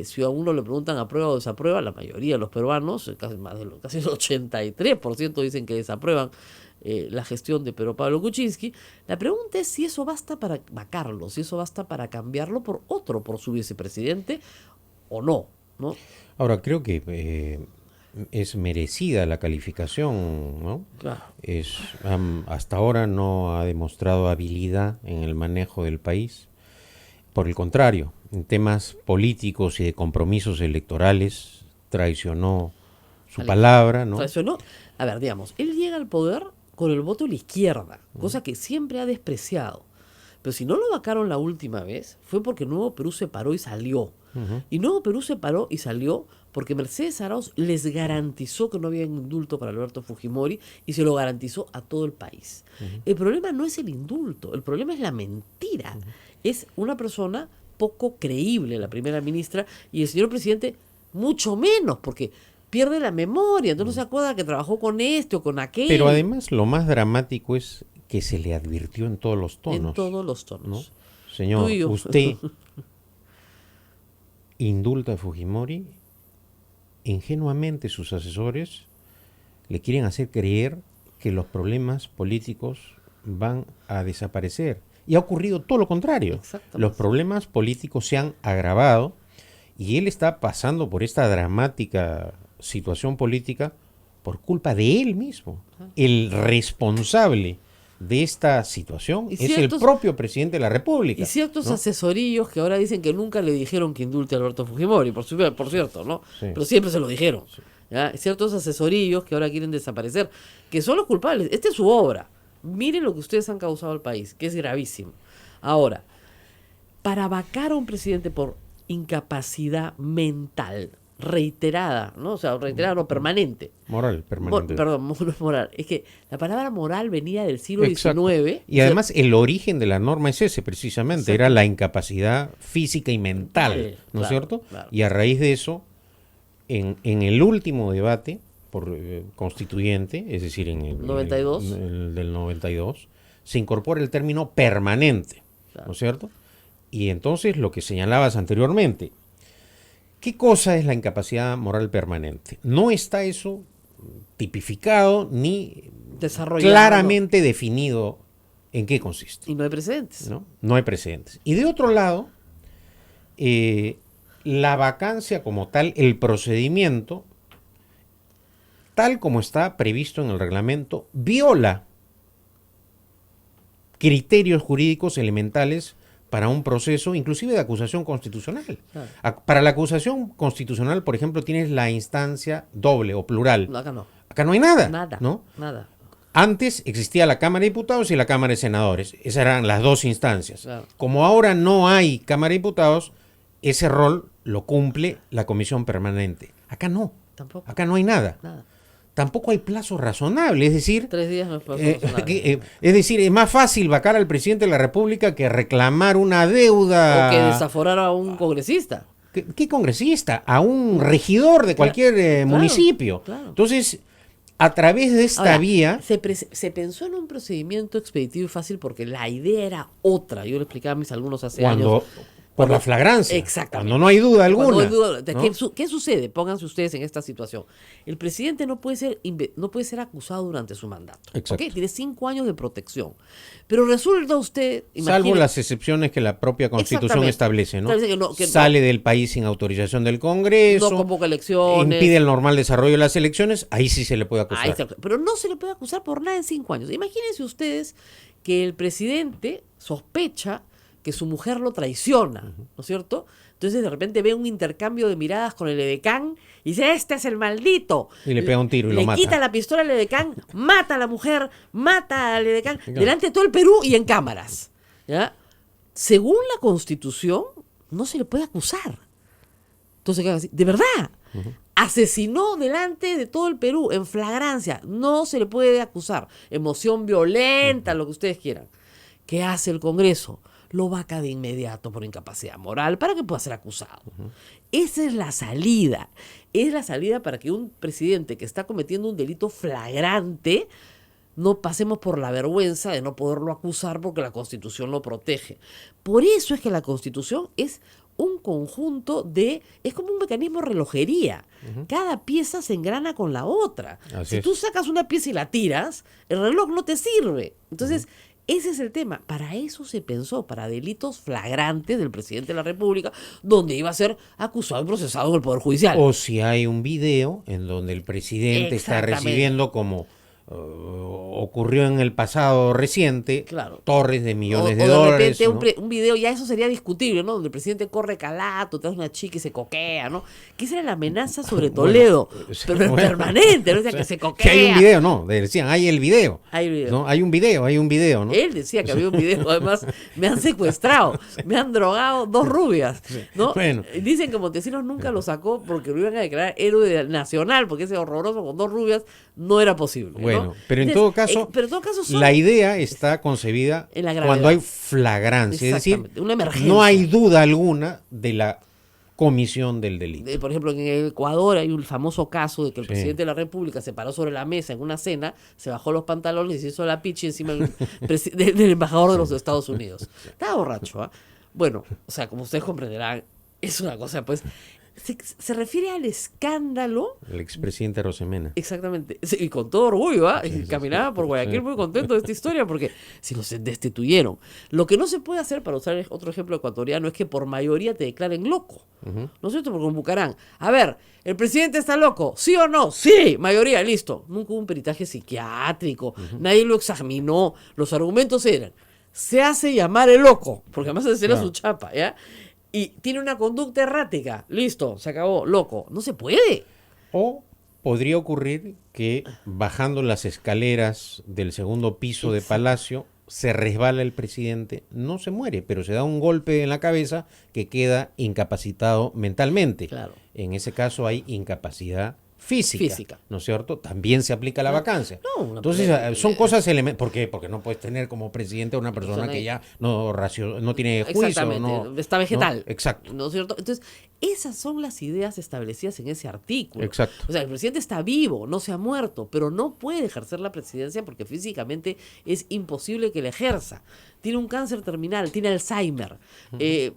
Si a uno le preguntan aprueba o desaprueba, la mayoría de los peruanos, casi el 83% dicen que desaprueban la gestión de Pedro Pablo Kuczynski. La pregunta es si eso basta para vacarlo, si eso basta para cambiarlo por otro, por su vicepresidente o no, ¿no? Ahora, creo que es merecida la calificación, ¿no? Claro. Hasta ahora no ha demostrado habilidad en el manejo del país. Por el contrario, en temas políticos y de compromisos electorales, traicionó su palabra, ¿no? Traicionó. A ver, digamos, él llega al poder con el voto de la izquierda, cosa que siempre ha despreciado. Pero si no lo vacaron la última vez, fue porque Nuevo Perú se paró y salió. Y Nuevo Perú se paró y salió porque Mercedes Arauz les garantizó que no había indulto para Alberto Fujimori y se lo garantizó a todo el país. El problema no es el indulto, el problema es la mentira. Es una persona poco creíble, la primera ministra, y el señor presidente mucho menos, porque pierde la memoria, entonces no se acuerda que trabajó con este o con aquel. Pero además lo más dramático es que se le advirtió en todos los tonos. En todos los tonos. ¿No? Señor, usted indulta a Fujimori, ingenuamente sus asesores le quieren hacer creer que los problemas políticos van a desaparecer. Y ha ocurrido todo lo contrario. Los problemas políticos se han agravado y él está pasando por esta dramática situación política por culpa de él mismo. El responsable de esta situación es el propio presidente de la República. Y ciertos ¿no? asesorillos que ahora dicen que nunca le dijeron que indulte a Alberto Fujimori, por cierto, ¿no? Sí. Pero siempre se lo dijeron. Sí. ¿Ya? Ciertos asesorillos que ahora quieren desaparecer, que son los culpables. Esta es su obra. Miren lo que ustedes han causado al país, que es gravísimo. Ahora, para vacar a un presidente por incapacidad mental reiterada, ¿no? O sea, reiterada, no, permanente. Moral, permanente. Perdón, no es moral. Es que la palabra moral venía del siglo XIX. Y además el origen de la norma es ese, precisamente. Era la incapacidad física y mental, ¿no es cierto? Claro. Y a raíz de eso, en el último debate por constituyente, es decir, en el 92. el del 92, se incorpora el término permanente, ¿no es cierto? Y entonces lo que señalabas anteriormente, ¿qué cosa es la incapacidad moral permanente? No está eso tipificado ni claramente definido en qué consiste. Y no hay precedentes. No hay precedentes. Y de otro lado, la vacancia como tal, el procedimiento, tal como está previsto en el reglamento, viola criterios jurídicos elementales para un proceso, inclusive de acusación constitucional. Claro. Para la acusación constitucional, por ejemplo, tienes la instancia doble o plural. Acá no. Acá no hay nada. Nada. ¿No? Nada. Antes existía la Cámara de Diputados y la Cámara de Senadores. Esas eran las dos instancias. Claro. Como ahora no hay Cámara de Diputados, ese rol lo cumple la Comisión Permanente. Acá no. Tampoco. Acá no hay nada. Nada. Tampoco hay plazo razonable, es decir... 3 días no es plazo razonable. Es decir, es más fácil vacar al presidente de la República que reclamar una deuda... O que desaforar a un congresista. ¿Qué congresista? A un regidor de cualquier municipio. Claro. Entonces, a través de esta vía... Se pensó en un procedimiento expeditivo y fácil porque la idea era otra. Yo le explicaba a mis alumnos hace años... Por la flagrancia. Exactamente. Cuando no hay duda alguna. No hay duda, ¿no? ¿Qué sucede? Pónganse ustedes en esta situación. El presidente no puede ser acusado durante su mandato. Exacto. ¿Okay? Tiene 5 años de protección. Pero resulta usted... Salvo las excepciones que la propia Constitución establece, ¿no? Sale del país sin autorización del Congreso. No convoca elecciones. Impide el normal desarrollo de las elecciones. Ahí sí se le puede acusar. Pero no se le puede acusar por nada en 5 años. Imagínense ustedes que el presidente sospecha que su mujer lo traiciona, ¿no es cierto? Entonces de repente ve un intercambio de miradas con el edecán y dice, este es el maldito. Y le pega un tiro y lo mata. Le quita la pistola al edecán, mata a la mujer, mata al edecán, delante de todo el Perú y en cámaras. ¿Ya? Según la Constitución, no se le puede acusar. Entonces, de verdad, asesinó delante de todo el Perú en flagrancia. No se le puede acusar. Emoción violenta, lo que ustedes quieran. ¿Qué hace el Congreso? Lo vaca de inmediato por incapacidad moral para que pueda ser acusado. Esa es la salida. Es la salida para que un presidente que está cometiendo un delito flagrante no pasemos por la vergüenza de no poderlo acusar porque la Constitución lo protege. Por eso es que la Constitución es un conjunto es como un mecanismo de relojería. Cada pieza se engrana con la otra. Si tú sacas una pieza y la tiras, el reloj no te sirve. Entonces, ese es el tema. Para eso se pensó, para delitos flagrantes del presidente de la República, donde iba a ser acusado y procesado en el Poder Judicial. O si hay un video en donde el presidente está recibiendo como ocurrió en el pasado reciente, claro, torres de millones de de dólares. repente ¿no? un video, ya eso sería discutible, ¿no? Donde el presidente corre calato, trae una chica y se coquea, ¿no? Que esa era la amenaza sobre Toledo, pero es permanente, ¿no? O sea, que se coquea. Que hay un video, no, decían, hay el video. Hay video. ¿No? Hay un video, ¿no? Él decía que había un video, además me han secuestrado, me han drogado 2 rubias, ¿no? Bueno. Dicen que Montesinos nunca lo sacó porque lo iban a declarar héroe nacional, porque ese horroroso con 2 rubias no era posible, ¿no? Bueno, pero en todo caso, la idea está concebida en la cuando hay flagrancia, es decir, una emergencia. no hay duda alguna de la comisión del delito. Por ejemplo, en Ecuador hay un famoso caso de que el presidente de la República se paró sobre la mesa en una cena, se bajó los pantalones y se hizo la pichi encima del embajador de los Estados Unidos. Estaba borracho, ¿ah? Bueno, o sea, como ustedes comprenderán, es una cosa, pues, se refiere al escándalo. El expresidente Rosemena. Exactamente, sí, y con todo orgullo, ¿ah? Sí, Caminaba por Guayaquil sí. muy contento de esta historia porque si los destituyeron. Lo que no se puede hacer, para usar otro ejemplo ecuatoriano, es que por mayoría te declaren loco. ¿No es cierto? Porque en Bucarán, a ver, ¿el presidente está loco? ¿Sí o no? Sí, mayoría, listo. Nunca hubo un peritaje psiquiátrico, nadie lo examinó. Los argumentos eran, se hace llamar el loco, porque además esa era su chapa, ¿ya? Y tiene una conducta errática. Listo, se acabó, loco. No se puede. O podría ocurrir que bajando las escaleras del segundo piso de Palacio se resbala el presidente, no se muere, pero se da un golpe en la cabeza que queda incapacitado mentalmente. Claro. En ese caso hay incapacidad física, ¿no es cierto? También se aplica la vacancia. No, entonces, son cosas elementales. ¿Por qué? Porque no puedes tener como presidente a una persona que ya no tiene juicio. Exactamente, está vegetal. ¿no? Exacto. ¿No es cierto? Entonces, esas son las ideas establecidas en ese artículo. Exacto. O sea, el presidente está vivo, no se ha muerto, pero no puede ejercer la presidencia porque físicamente es imposible que la ejerza. Tiene un cáncer terminal, tiene Alzheimer,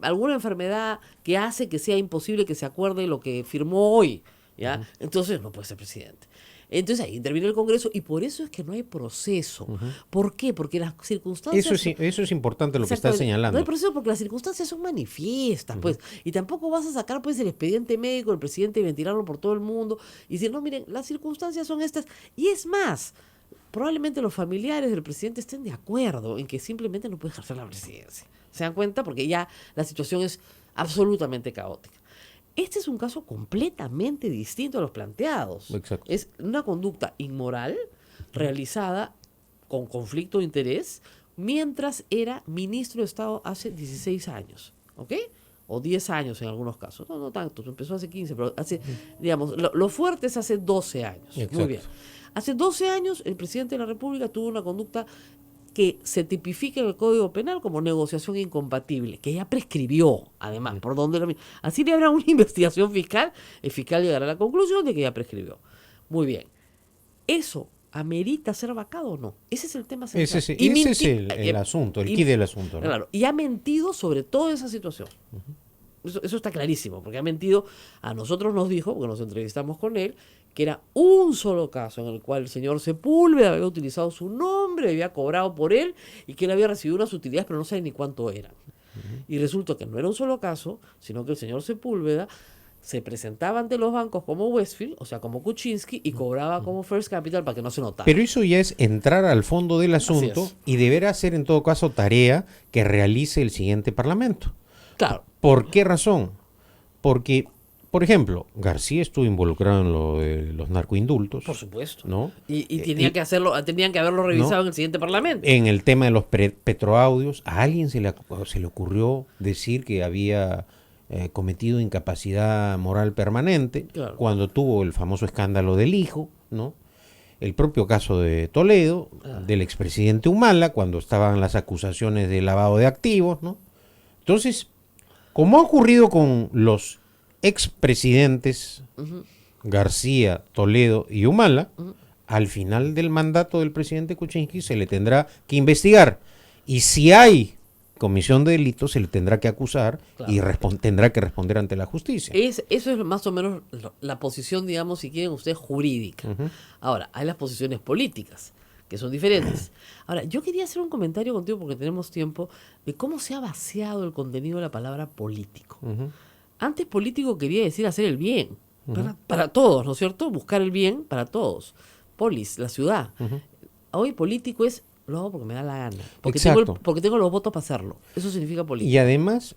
alguna enfermedad que hace que sea imposible que se acuerde lo que firmó hoy. ¿Ya? Entonces no puede ser presidente. Entonces ahí interviene el Congreso y por eso es que no hay proceso. ¿Por qué? Porque las circunstancias... Eso es importante lo que estás señalando. No hay proceso porque las circunstancias son manifiestas, pues. Y tampoco vas a sacar pues el expediente médico del presidente y ventilarlo por todo el mundo y decir, no, miren, las circunstancias son estas. Y es más, probablemente los familiares del presidente estén de acuerdo en que simplemente no puede ejercer la presidencia. ¿Se dan cuenta? Porque ya la situación es absolutamente caótica. Este es un caso completamente distinto a los planteados. Exacto. Es una conducta inmoral realizada con conflicto de interés mientras era ministro de Estado hace 16 años, ¿ok? O 10 años en algunos casos. No tanto, empezó hace 15, pero hace, digamos, lo fuerte es hace 12 años. Exacto. Muy bien. Hace 12 años el presidente de la República tuvo una conducta que se tipifica en el Código Penal como negociación incompatible, que ya prescribió, además, por donde así le habrá una investigación fiscal, el fiscal llegará a la conclusión de que ya prescribió. Muy bien. ¿Eso amerita ser vacado o no? Ese es el tema central. Ese es el asunto, el quid del asunto, ¿no? Claro, y ha mentido sobre toda esa situación. Eso está clarísimo, porque ha mentido. A nosotros nos dijo, porque nos entrevistamos con él, que era un solo caso en el cual el señor Sepúlveda había utilizado su nombre, había cobrado por él y que él había recibido unas utilidades, pero no sabe ni cuánto eran. Y resulta que no era un solo caso, sino que el señor Sepúlveda se presentaba ante los bancos como Westfield, o sea, como Kuczynski, y cobraba como First Capital para que no se notara. Pero eso ya es entrar al fondo del asunto y deberá ser en todo caso tarea que realice el siguiente Parlamento. Claro. ¿Por qué razón? Porque, por ejemplo, García estuvo involucrado en lo de los narcoindultos. Por supuesto. ¿No? Y tenían que haberlo revisado en el siguiente Parlamento. En el tema de los petroaudios, a alguien se le ocurrió decir que había cometido incapacidad moral permanente, Claro. cuando tuvo el famoso escándalo del hijo, ¿no? El propio caso de Toledo, del expresidente Humala, cuando estaban las acusaciones de lavado de activos, ¿no? Entonces, como ha ocurrido con los expresidentes García, Toledo y Humala, al final del mandato del presidente Kuczynski se le tendrá que investigar. Y si hay comisión de delitos, se le tendrá que acusar Claro. y tendrá que responder ante la justicia. Eso es más o menos la posición, digamos, si quieren ustedes, jurídica. Ahora, hay las posiciones políticas, que son diferentes. Ahora, yo quería hacer un comentario contigo, porque tenemos tiempo, de cómo se ha vaciado el contenido de la palabra político. Antes político quería decir hacer el bien, para todos, ¿no es cierto? Buscar el bien para todos. Polis, la ciudad. Hoy político es, lo hago porque me da la gana. Exacto. Porque tengo los votos para hacerlo. Eso significa político. Y además,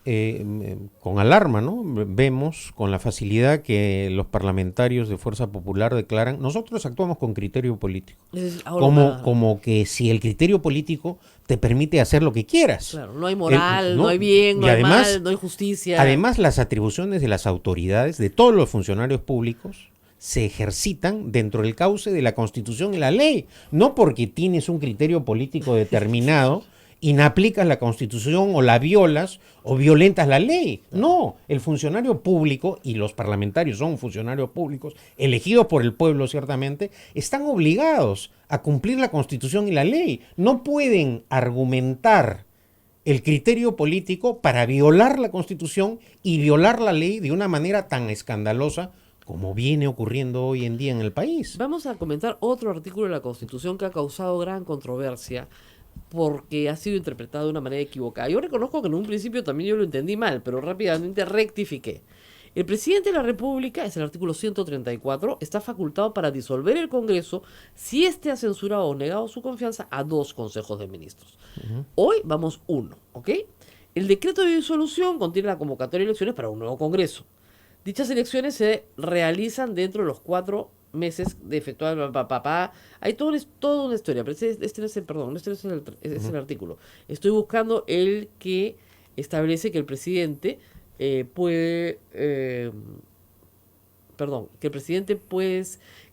con alarma, ¿no? Vemos con la facilidad que los parlamentarios de Fuerza Popular declaran, nosotros actuamos con criterio político. Es decir, ahora Como que si el criterio político te permite hacer lo que quieras. claro, no hay moral, ¿no? no hay bien, no Y hay además- mal, no hay justicia. Además, las atribuciones de las autoridades, de todos los funcionarios públicos, se ejercitan dentro del cauce de la Constitución y la ley. No porque tienes un criterio político determinado, inaplicas la Constitución o la violas o violentas la ley. No, el funcionario público, y los parlamentarios son funcionarios públicos, elegidos por el pueblo ciertamente, están obligados a cumplir la Constitución y la ley. No pueden argumentar el criterio político para violar la Constitución y violar la ley de una manera tan escandalosa como viene ocurriendo hoy en día en el país. Vamos a comentar otro artículo de la Constitución que ha causado gran controversia porque ha sido interpretado de una manera equivocada. Yo reconozco que en un principio también yo lo entendí mal, pero rápidamente rectifiqué. El presidente de la República, es el artículo 134, está facultado para disolver el Congreso si éste ha censurado o negado su confianza a 2 consejos de ministros. Hoy vamos 1, ¿ok? El decreto de disolución contiene la convocatoria de elecciones para un nuevo Congreso. Dichas elecciones se realizan dentro de los 4 meses de efectuar hay toda una historia, pero este no es el artículo. Estoy buscando el que establece que el presidente puede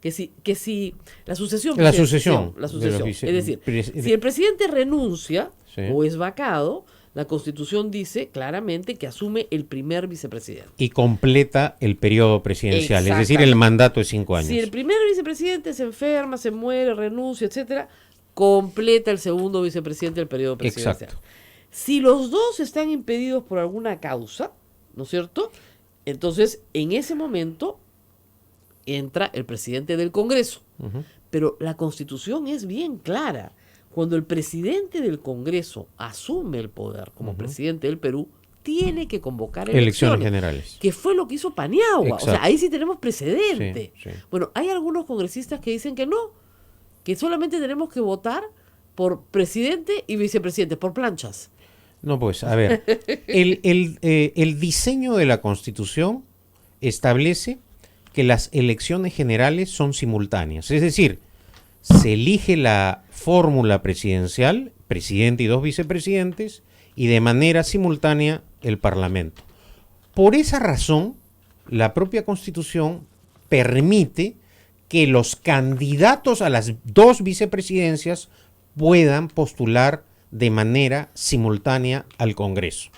que si la sucesión La presidencial- sucesión la de sucesión, los es decir, si el presidente renuncia Sí. o es vacado, la Constitución dice claramente que asume el primer vicepresidente. Y completa el periodo presidencial, es decir, Exactamente. el mandato de 5 años. Si el primer vicepresidente se enferma, se muere, renuncia, etcétera, completa el segundo vicepresidente el periodo presidencial. Exacto. Si los dos están impedidos por alguna causa, ¿no es cierto? Entonces, en ese momento entra el presidente del Congreso. Pero la Constitución es bien clara. Cuando el presidente del Congreso asume el poder como presidente del Perú, tiene que convocar Elecciones generales. que fue lo que hizo Paniagua. O sea, Exacto. ahí sí tenemos precedente. Sí, sí. Bueno, hay algunos congresistas que dicen que no, que solamente tenemos que votar por presidente y vicepresidente, por planchas. No, pues, a ver, el diseño de la Constitución establece que las elecciones generales son simultáneas. Es decir, se elige la fórmula presidencial, presidente y 2 vicepresidentes, y de manera simultánea el Parlamento. Por esa razón, la propia Constitución permite que los candidatos a las 2 vicepresidencias puedan postular de manera simultánea al Congreso.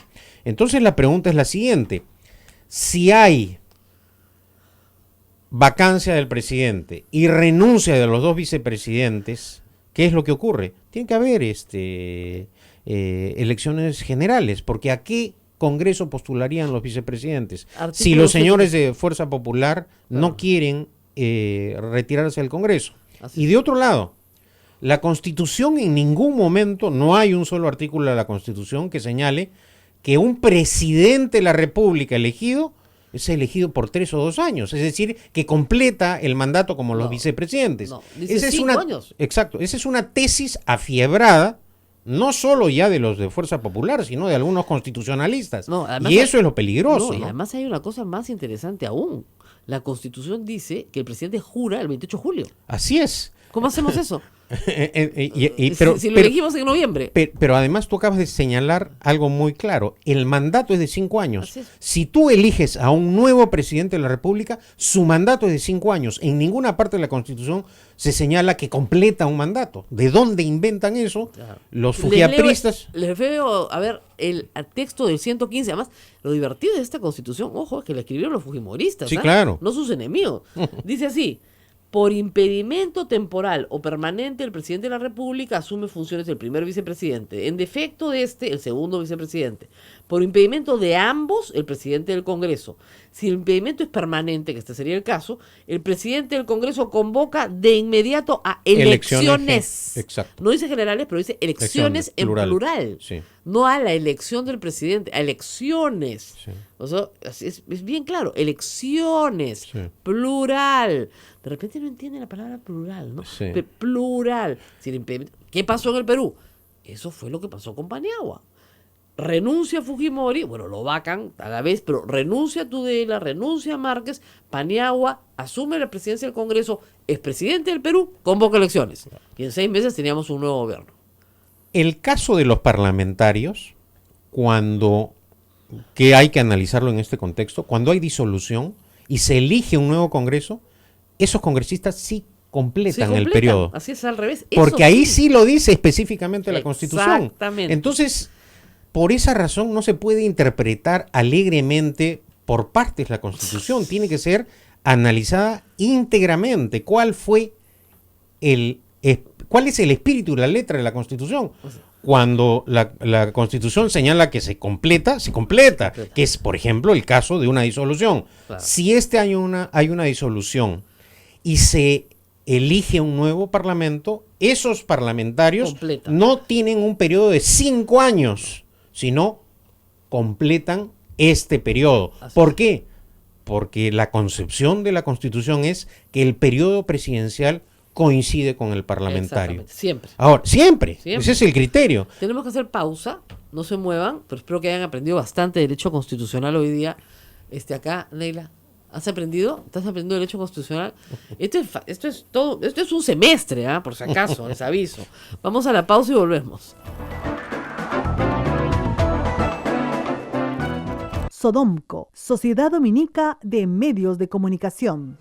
Entonces la pregunta es la siguiente: si hay vacancia del presidente y renuncia de los 2 vicepresidentes, ¿qué es lo que ocurre? Tiene que haber elecciones generales, porque ¿a qué Congreso postularían los vicepresidentes? Artículo Si los 7. señores de Fuerza Popular no Claro. quieren retirarse del Congreso. Así Y es. de otro lado, la Constitución en ningún momento, no hay un solo artículo de la Constitución que señale que un presidente de la República elegido es elegido por 3 o 2 años, es decir, que completa el mandato como los No, vicepresidentes. no, dice Esa es 5 una, años. Exacto, esa es una tesis afiebrada, no solo ya de los de Fuerza Popular, sino de algunos constitucionalistas. No, además y hay- eso es lo peligroso. No, y ¿no? además hay una cosa más interesante aún. La Constitución dice que el presidente jura el 28 de julio. Así es. ¿Cómo hacemos eso? Si lo elegimos en noviembre. Pero además tú acabas de señalar algo muy claro. El mandato es de 5 años. Así es. Si tú eliges a un nuevo presidente de la República, su mandato es de 5 años. En ninguna parte de la Constitución se señala que completa un mandato. ¿De dónde inventan eso? Claro. Los fujiapristas. Les veo, a ver, el texto del 115. Además, lo divertido de esta Constitución, ojo, es que la escribieron los fujimoristas. Sí, claro. No sus enemigos. Dice así: por impedimento temporal o permanente, el presidente de la República asume funciones del primer vicepresidente. En defecto de este, el segundo vicepresidente. Por impedimento de ambos, el presidente del Congreso. Si el impedimento es permanente, que este sería el caso, el presidente del Congreso convoca de inmediato a elecciones. Exacto. No dice generales, pero dice elecciones en plural. Sí. No a la elección del presidente, a elecciones. Sí. O sea, es bien claro, elecciones, Sí. plural. De repente no entienden la palabra plural, ¿no? Sí. Plural. Si el impedimento- ¿Qué pasó en el Perú? Eso fue lo que pasó con Paniagua. Renuncia Fujimori, bueno, lo vacan a la vez, pero renuncia Tudela, renuncia Márquez, Paniagua asume la presidencia del Congreso, es presidente del Perú, convoca elecciones. Y en 6 meses teníamos un nuevo gobierno. El caso de los parlamentarios, que hay que analizarlo en este contexto, cuando hay disolución y se elige un nuevo Congreso, esos congresistas sí completan Sí, el completan. periodo. Así es, al revés. Porque Eso ahí sí lo dice específicamente la Constitución. Exactamente. Entonces, por esa razón no se puede interpretar alegremente por partes la Constitución. Tiene que ser analizada íntegramente. ¿Cuál es el espíritu y la letra de la Constitución? Cuando la Constitución señala que se completa, que es, por ejemplo, el caso de una disolución. Claro. Si este año hay una disolución y se elige un nuevo parlamento, esos parlamentarios Completan. no tienen un periodo de 5 años, sino completan este periodo. Así ¿Por es. qué? Porque la concepción de la Constitución es que el periodo presidencial coincide con el parlamentario. Exactamente, siempre. Ahora, siempre. Siempre. Ese es el criterio. Tenemos que hacer pausa, no se muevan, pero espero que hayan aprendido bastante derecho constitucional hoy día. Acá, Neila, ¿has aprendido? ¿Estás aprendiendo derecho constitucional? Esto es un semestre, por si acaso, les aviso. Vamos a la pausa y volvemos. Sodomco, Sociedad Dominica de Medios de Comunicación.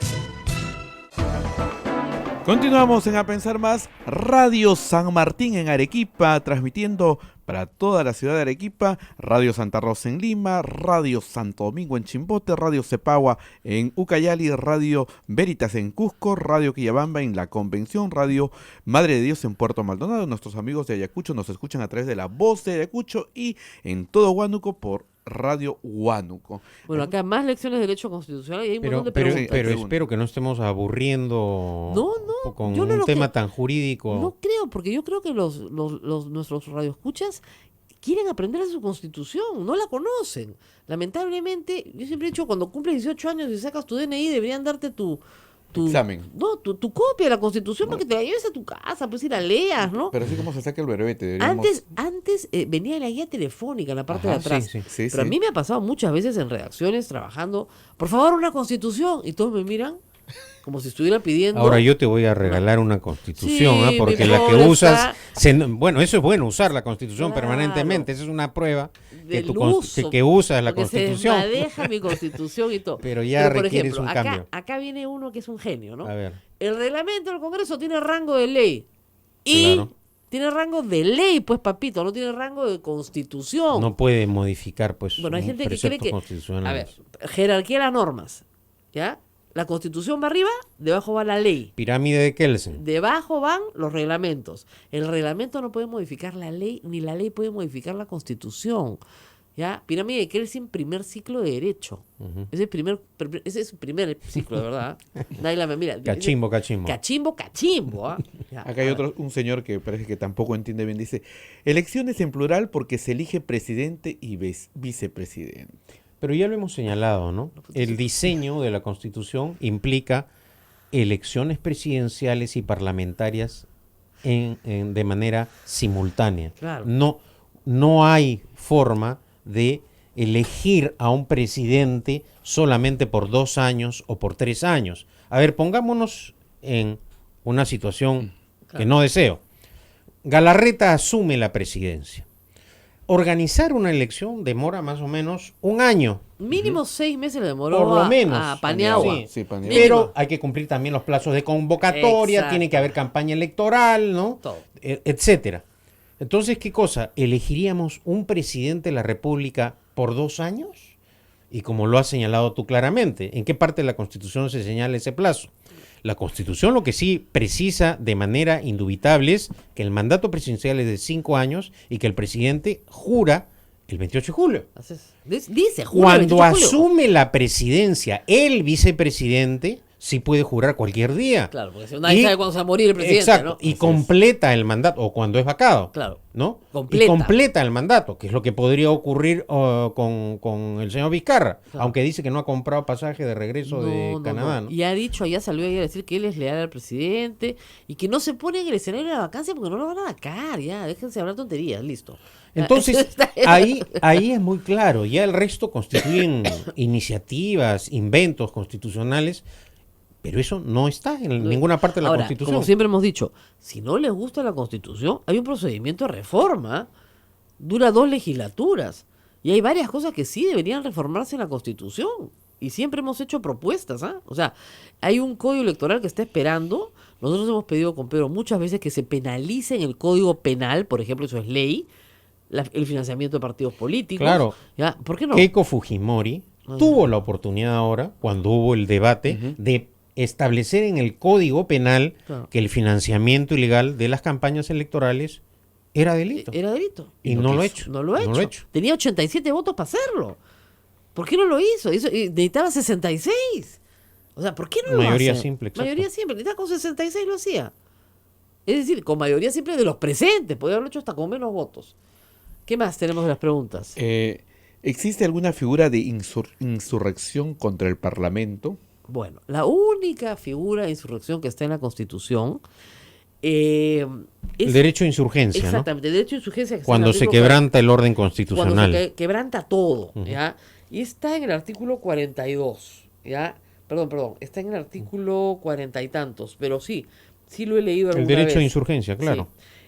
Continuamos en A Pensar Más, Radio San Martín en Arequipa, transmitiendo para toda la ciudad de Arequipa, Radio Santa Rosa en Lima, Radio Santo Domingo en Chimbote, Radio Cepagua en Ucayali, Radio Veritas en Cusco, Radio Quillabamba en La Convención, Radio Madre de Dios en Puerto Maldonado. Nuestros amigos de Ayacucho nos escuchan a través de La Voz de Ayacucho y en todo Huánuco por Radio Huánuco. Bueno, acá más lecciones de derecho constitucional y hay un montón de Pero preguntas. preguntas. espero que no estemos aburriendo No, con yo no un lo tema creo. tan jurídico. No creo, porque yo creo que nuestros radioescuchas quieren aprender de su constitución, no la conocen. Lamentablemente, yo siempre he dicho, cuando cumples 18 años y sacas tu DNI, deberían darte tu examen. No, tu copia de la constitución para que te la lleves a tu casa, pues y la leas, ¿no? Pero así como se saca el verbete, deberíamos... Antes venía la guía telefónica en la parte Ajá, de atrás. sí. Sí, Pero a sí. mí me ha pasado muchas veces en redacciones trabajando, por favor, una constitución. Y todos me miran como si estuviera pidiendo. Ahora yo te voy a regalar una constitución, Sí, porque mi la que pobre usas, está- bueno, eso es bueno, usar la constitución Claro. permanentemente, esa es una prueba que, del que usas la porque constitución. se desmadeja mi constitución y todo. Pero ya por requieres ejemplo, un acá, cambio. acá viene uno que es un genio, ¿no? A ver, El reglamento del Congreso tiene rango de ley. Y Claro. tiene rango de ley, pues, papito, no tiene rango de constitución. no puede modificar, pues, Bueno, hay gente que cree preceptos que... A constitucionales. ver, jerarquía de las normas, ¿ya? La constitución va arriba, debajo va la ley. Pirámide de Kelsen. Debajo van los reglamentos. El reglamento no puede modificar la ley, ni la ley puede modificar la constitución. ¿Ya? Pirámide de Kelsen, primer ciclo de derecho. Ujú. Ese es el primer ciclo, de verdad. Naila me mira. Cachimbo. Cachimbo. ¿Ah? Ya, Acá hay un señor que parece que tampoco entiende bien. Dice, elecciones en plural porque se elige presidente y vicepresidente. Pero ya lo hemos señalado, ¿no? El diseño de la Constitución implica elecciones presidenciales y parlamentarias de manera simultánea. Claro. No hay forma de elegir a un presidente solamente por 2 años o por 3 años. A ver, pongámonos en una situación que no deseo. Galarreta asume la presidencia. Organizar una elección demora más o menos un año. Mínimo 6 meses le demoró Por lo menos. a Paniagua. Sí. Sí, Paniagua. Pero hay que cumplir también los plazos de convocatoria, Exacto. tiene que haber campaña electoral, ¿no? Todo. Etcétera. Entonces, ¿qué cosa? ¿Elegiríamos un presidente de la República por 2 años? Y como lo has señalado tú claramente, ¿en qué parte de la Constitución se señala ese plazo? La Constitución lo que sí precisa de manera indubitable es que el mandato presidencial es de 5 años y que el presidente jura el 28 de julio. Así es. Dice, julio, Cuando 28 de julio. asume la presidencia, el vicepresidente sí puede jurar cualquier día. Claro, porque si nadie sabe cuándo se va a morir el presidente, Exacto, ¿no? y Así completa el mandato, o cuando es vacado. Claro. ¿No? Completa. Y completa el mandato, que es lo que podría ocurrir con el señor Vizcarra, Claro. aunque dice que no ha comprado pasaje de regreso de Canadá, ¿no? Y ha dicho, allá salió ayer a decir que él es leal al presidente y que no se pone en el escenario de la vacancia porque no lo van a vacar, ya, déjense hablar tonterías, listo. Entonces, ahí es muy claro, ya el resto constituyen iniciativas, inventos constitucionales, pero eso no está en ninguna parte de la Ahora, Constitución. como siempre hemos dicho, si no les gusta la Constitución, hay un procedimiento de reforma, dura 2 legislaturas, y hay varias cosas que sí deberían reformarse en la Constitución, y siempre hemos hecho propuestas, ¿ah? O sea, hay un código electoral que está esperando, nosotros hemos pedido con Pedro muchas veces que se penalice en el Código Penal, por ejemplo, eso es ley, el financiamiento de partidos políticos. Claro. ¿Ya? ¿Por qué no? Keiko Fujimori tuvo la oportunidad ahora, cuando hubo el debate, de establecer en el Código Penal Claro. que el financiamiento ilegal de las campañas electorales era delito. Era delito. Y no lo ha quiso. hecho. No lo ha hecho. Tenía 87 votos para hacerlo. ¿Por qué no lo hizo? Necesitaba 66. O sea, ¿por qué no Mayoría lo hace? simple, exacto. Mayoría simple. Necesitaba con 66 lo hacía. Es decir, con mayoría simple de los presentes. Podría haberlo hecho hasta con menos votos. ¿Qué más tenemos de las preguntas? ¿Existe alguna figura de insurrección contra el Parlamento? Bueno, la única figura de insurrección que está en la Constitución es... El derecho a insurgencia, Exactamente, el derecho de insurgencia. Que ¿no? Cuando está se en el artículo quebranta el orden cuando constitucional. se quebranta todo, ¿ya? Y está en el artículo 42, ¿ya? Perdón, está en el artículo 40 y tantos, pero sí lo he leído alguna El derecho a vez. insurgencia, claro.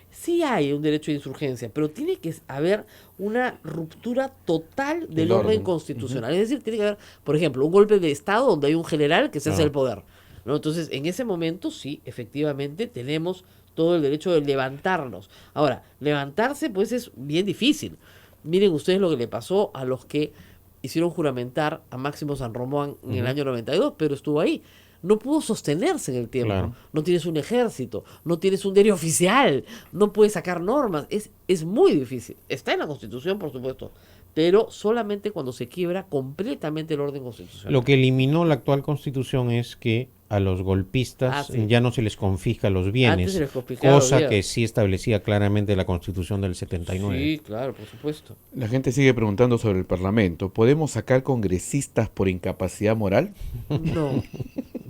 Sí hay un derecho de insurgencia, pero tiene que haber una ruptura total del Del orden orden. constitucional. Es decir, tiene que haber, por ejemplo, un golpe de Estado donde hay un general que se hace Claro. el poder, ¿no? Entonces, en ese momento, sí, efectivamente, tenemos todo el derecho de levantarnos. Ahora, levantarse, pues, es bien difícil. Miren ustedes lo que le pasó a los que hicieron juramentar a Máximo San Román en el año 92, pero estuvo ahí. No pudo sostenerse en el tiempo. Claro. No tienes un ejército, no tienes un diario oficial, no puedes sacar normas. Es muy difícil. Está en la Constitución, por supuesto, pero solamente cuando se quiebra completamente el orden constitucional. Lo que eliminó la actual Constitución es que a los golpistas Sí. ya no se les confisca los Antes bienes, se les confiscaba los cosa bienes. que sí establecía claramente la Constitución del 79. Sí, claro, por supuesto. La gente sigue preguntando sobre el Parlamento. ¿Podemos sacar congresistas por incapacidad moral?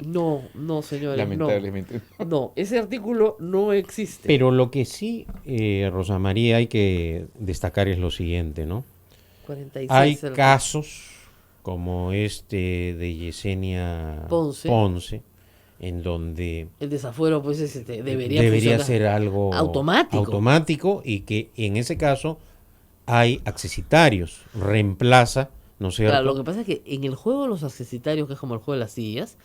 No, señores. Lamentablemente. No, ese artículo no existe. Pero lo que sí, Rosa María, hay que destacar es lo siguiente, ¿no? 46 Hay el- casos como este de Yesenia Ponce. en donde El desafuero, pues, debería funcionar ser algo automático y que en ese caso hay accesitarios, reemplaza, ¿no es cierto? Claro, lo que pasa es que en el juego de los accesitarios, que es como el juego de las sillas,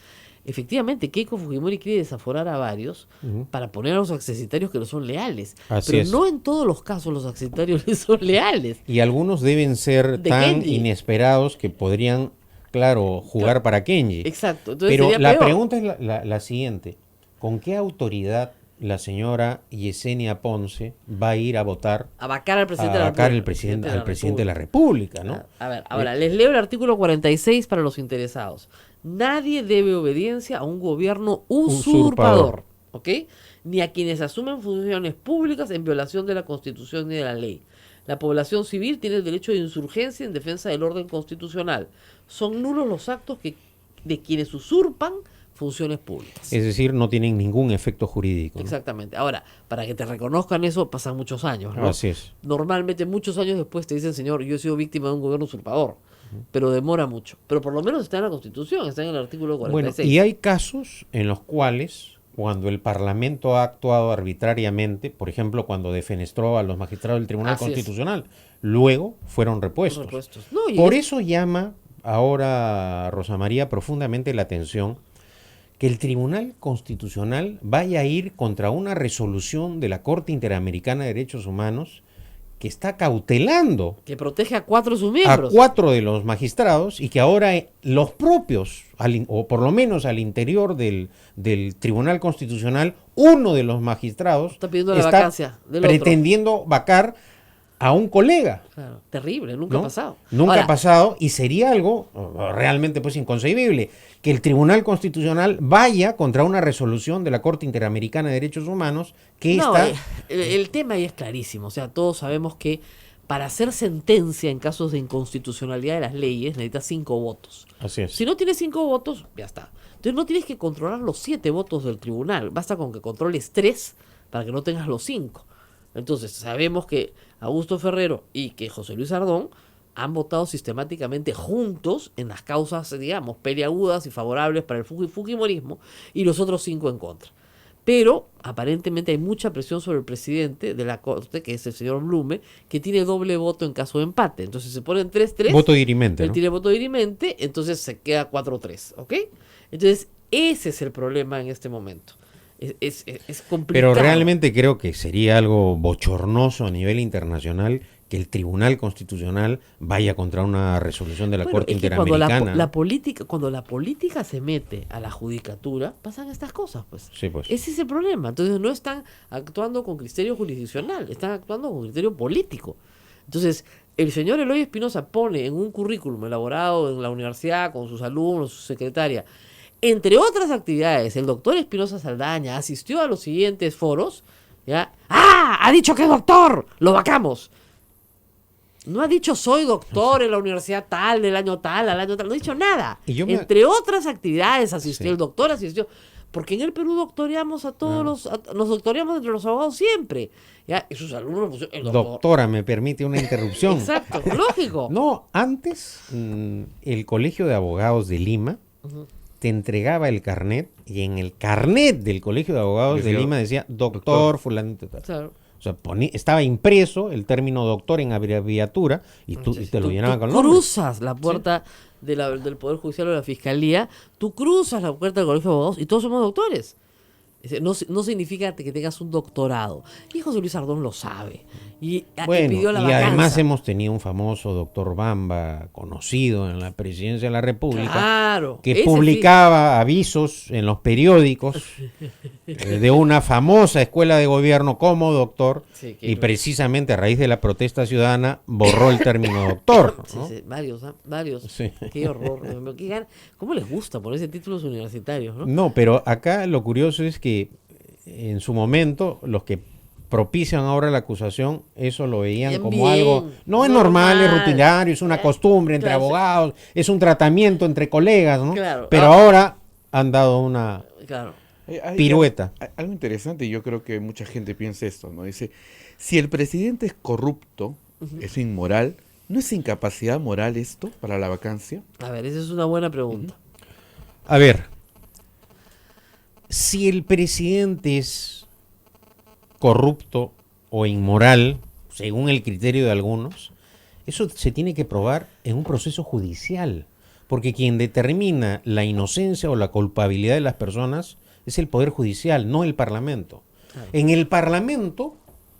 efectivamente Keiko Fujimori quiere desaforar a varios Ujú. para poner a los accesitarios que no son leales. Así Pero es. no en todos los casos los accesitarios les son leales. Y algunos deben ser De tan Kenji. inesperados que podrían, claro, jugar para Kenji. Exacto. Entonces Pero sería la peor. pregunta es la siguiente. ¿Con qué autoridad la señora Yesenia Ponce va a ir a votar A vacar al presidente a de la vacar República. al presidente de la República, ¿no? A ver, ahora les leo el artículo 46 para los interesados. Nadie debe obediencia a un gobierno usurpador, ¿ok? Ni a quienes asumen funciones públicas en violación de la Constitución ni de la ley. La población civil tiene el derecho de insurgencia en defensa del orden constitucional. Son nulos los actos de quienes usurpan funciones públicas. Es decir, no tienen ningún efecto jurídico, ¿no? Exactamente. Ahora, para que te reconozcan eso, pasan muchos años, ¿no? Así es. Normalmente muchos años después te dicen, señor, yo he sido víctima de un gobierno usurpador, pero demora mucho. Pero por lo menos está en la Constitución, está en el artículo Bueno, 46. y hay casos en los cuales cuando el Parlamento ha actuado arbitrariamente, por ejemplo, cuando defenestró a los magistrados del Tribunal Así es. Constitucional. Luego fueron repuestos. Repuestos. No, y Por es- eso llama ahora Rosa María profundamente la atención que el Tribunal Constitucional vaya a ir contra una resolución de la Corte Interamericana de Derechos Humanos que está cautelando que protege a 4 de sus a miembros. 4 de los magistrados y que ahora los propios, o por lo menos al interior del Tribunal Constitucional, uno de los magistrados Está pidiendo la vacancia del otro. pretendiendo vacar a un colega. Claro, terrible, nunca ¿no? ha pasado. Nunca Ahora, ha pasado y sería algo realmente pues inconcebible que el Tribunal Constitucional vaya contra una resolución de la Corte Interamericana de Derechos Humanos que no, está... el tema ahí es clarísimo. O sea, todos sabemos que para hacer sentencia en casos de inconstitucionalidad de las leyes necesitas 5 votos. Así es. Si no tienes 5 votos, ya está. Entonces no tienes que controlar los 7 votos del tribunal. Basta con que controles 3 para que no tengas los 5. Entonces sabemos que Augusto Ferrero y que José Luis Ardón han votado sistemáticamente juntos en las causas, digamos, peleagudas y favorables para el fujimorismo, y los otros 5 en contra. Pero aparentemente hay mucha presión sobre el presidente de la Corte, que es el señor Blume, que tiene doble voto en caso de empate. Entonces se ponen 3-3. Voto dirimente, Él ¿no? tiene voto dirimente, entonces se queda 4-3, ¿ok? Entonces ese es el problema en este momento. Es complicado. Pero realmente creo que sería algo bochornoso a nivel internacional que el Tribunal Constitucional vaya contra una resolución de la Bueno, Corte es que cuando Interamericana. cuando la política se mete a la judicatura, pasan estas cosas, pues. Sí, pues. Ese es el problema. Entonces no están actuando con criterio jurisdiccional, están actuando con criterio político. Entonces, el señor Eloy Espinosa pone en un currículum elaborado en la universidad con sus alumnos, su secretaria, entre otras actividades, el doctor Espinosa Saldaña asistió a los siguientes foros, ¿ya? ¡Ah! ¡Ha dicho que es doctor! ¡Lo vacamos! No ha dicho soy doctor en la universidad tal, del año tal, al año tal. No ha dicho nada. Y yo me- Entre otras actividades asistió, Sí. el doctor asistió. Porque en el Perú doctoreamos a todos nos doctoreamos entre los abogados siempre. ¿Ya? Y sus alumnos pusieron el doctor. Doctora, me permite una interrupción. Exacto, lógico. No, antes el Colegio de Abogados de Lima te entregaba el carnet y en el carnet del Colegio de Abogados de Decía, Lima decía doctor fulanito tal. Claro. O sea, estaba impreso el término doctor en abreviatura y te lo llenaban con nombre. cruzas la puerta del Poder Judicial o de la Fiscalía, tú cruzas la puerta del Colegio de Abogados y todos somos doctores. No significa que tengas un doctorado. Y José Luis Ardón lo sabe. Y Bueno, pidió la y vacancia. además hemos tenido un famoso doctor Bamba, conocido en la presidencia de la República, Claro. que ese publicaba avisos en los periódicos de una famosa escuela de gobierno como doctor, Sí, que- y precisamente a raíz de la protesta ciudadana borró el término doctor. sí, ¿no? sí, varios, varios. Sí. Qué horror. ¿Cómo les gusta ponerse títulos universitarios, no? No, pero acá lo curioso es que en su momento los que propician ahora la acusación, eso lo veían Bien, como algo, no es normal, es rutinario, es una costumbre entre claro, sí. abogados, es un tratamiento entre colegas, ¿no? Claro. Pero ahora han dado una Claro. pirueta. Algo interesante, y yo creo que mucha gente piensa esto, ¿no? Dice, si el presidente es corrupto, es inmoral, ¿no es incapacidad moral esto para la vacancia? A ver, esa es una buena pregunta. A ver, si el presidente es corrupto o inmoral, según el criterio de algunos, eso se tiene que probar en un proceso judicial, porque quien determina la inocencia o la culpabilidad de las personas es el Poder Judicial, no el Parlamento. Claro. En el Parlamento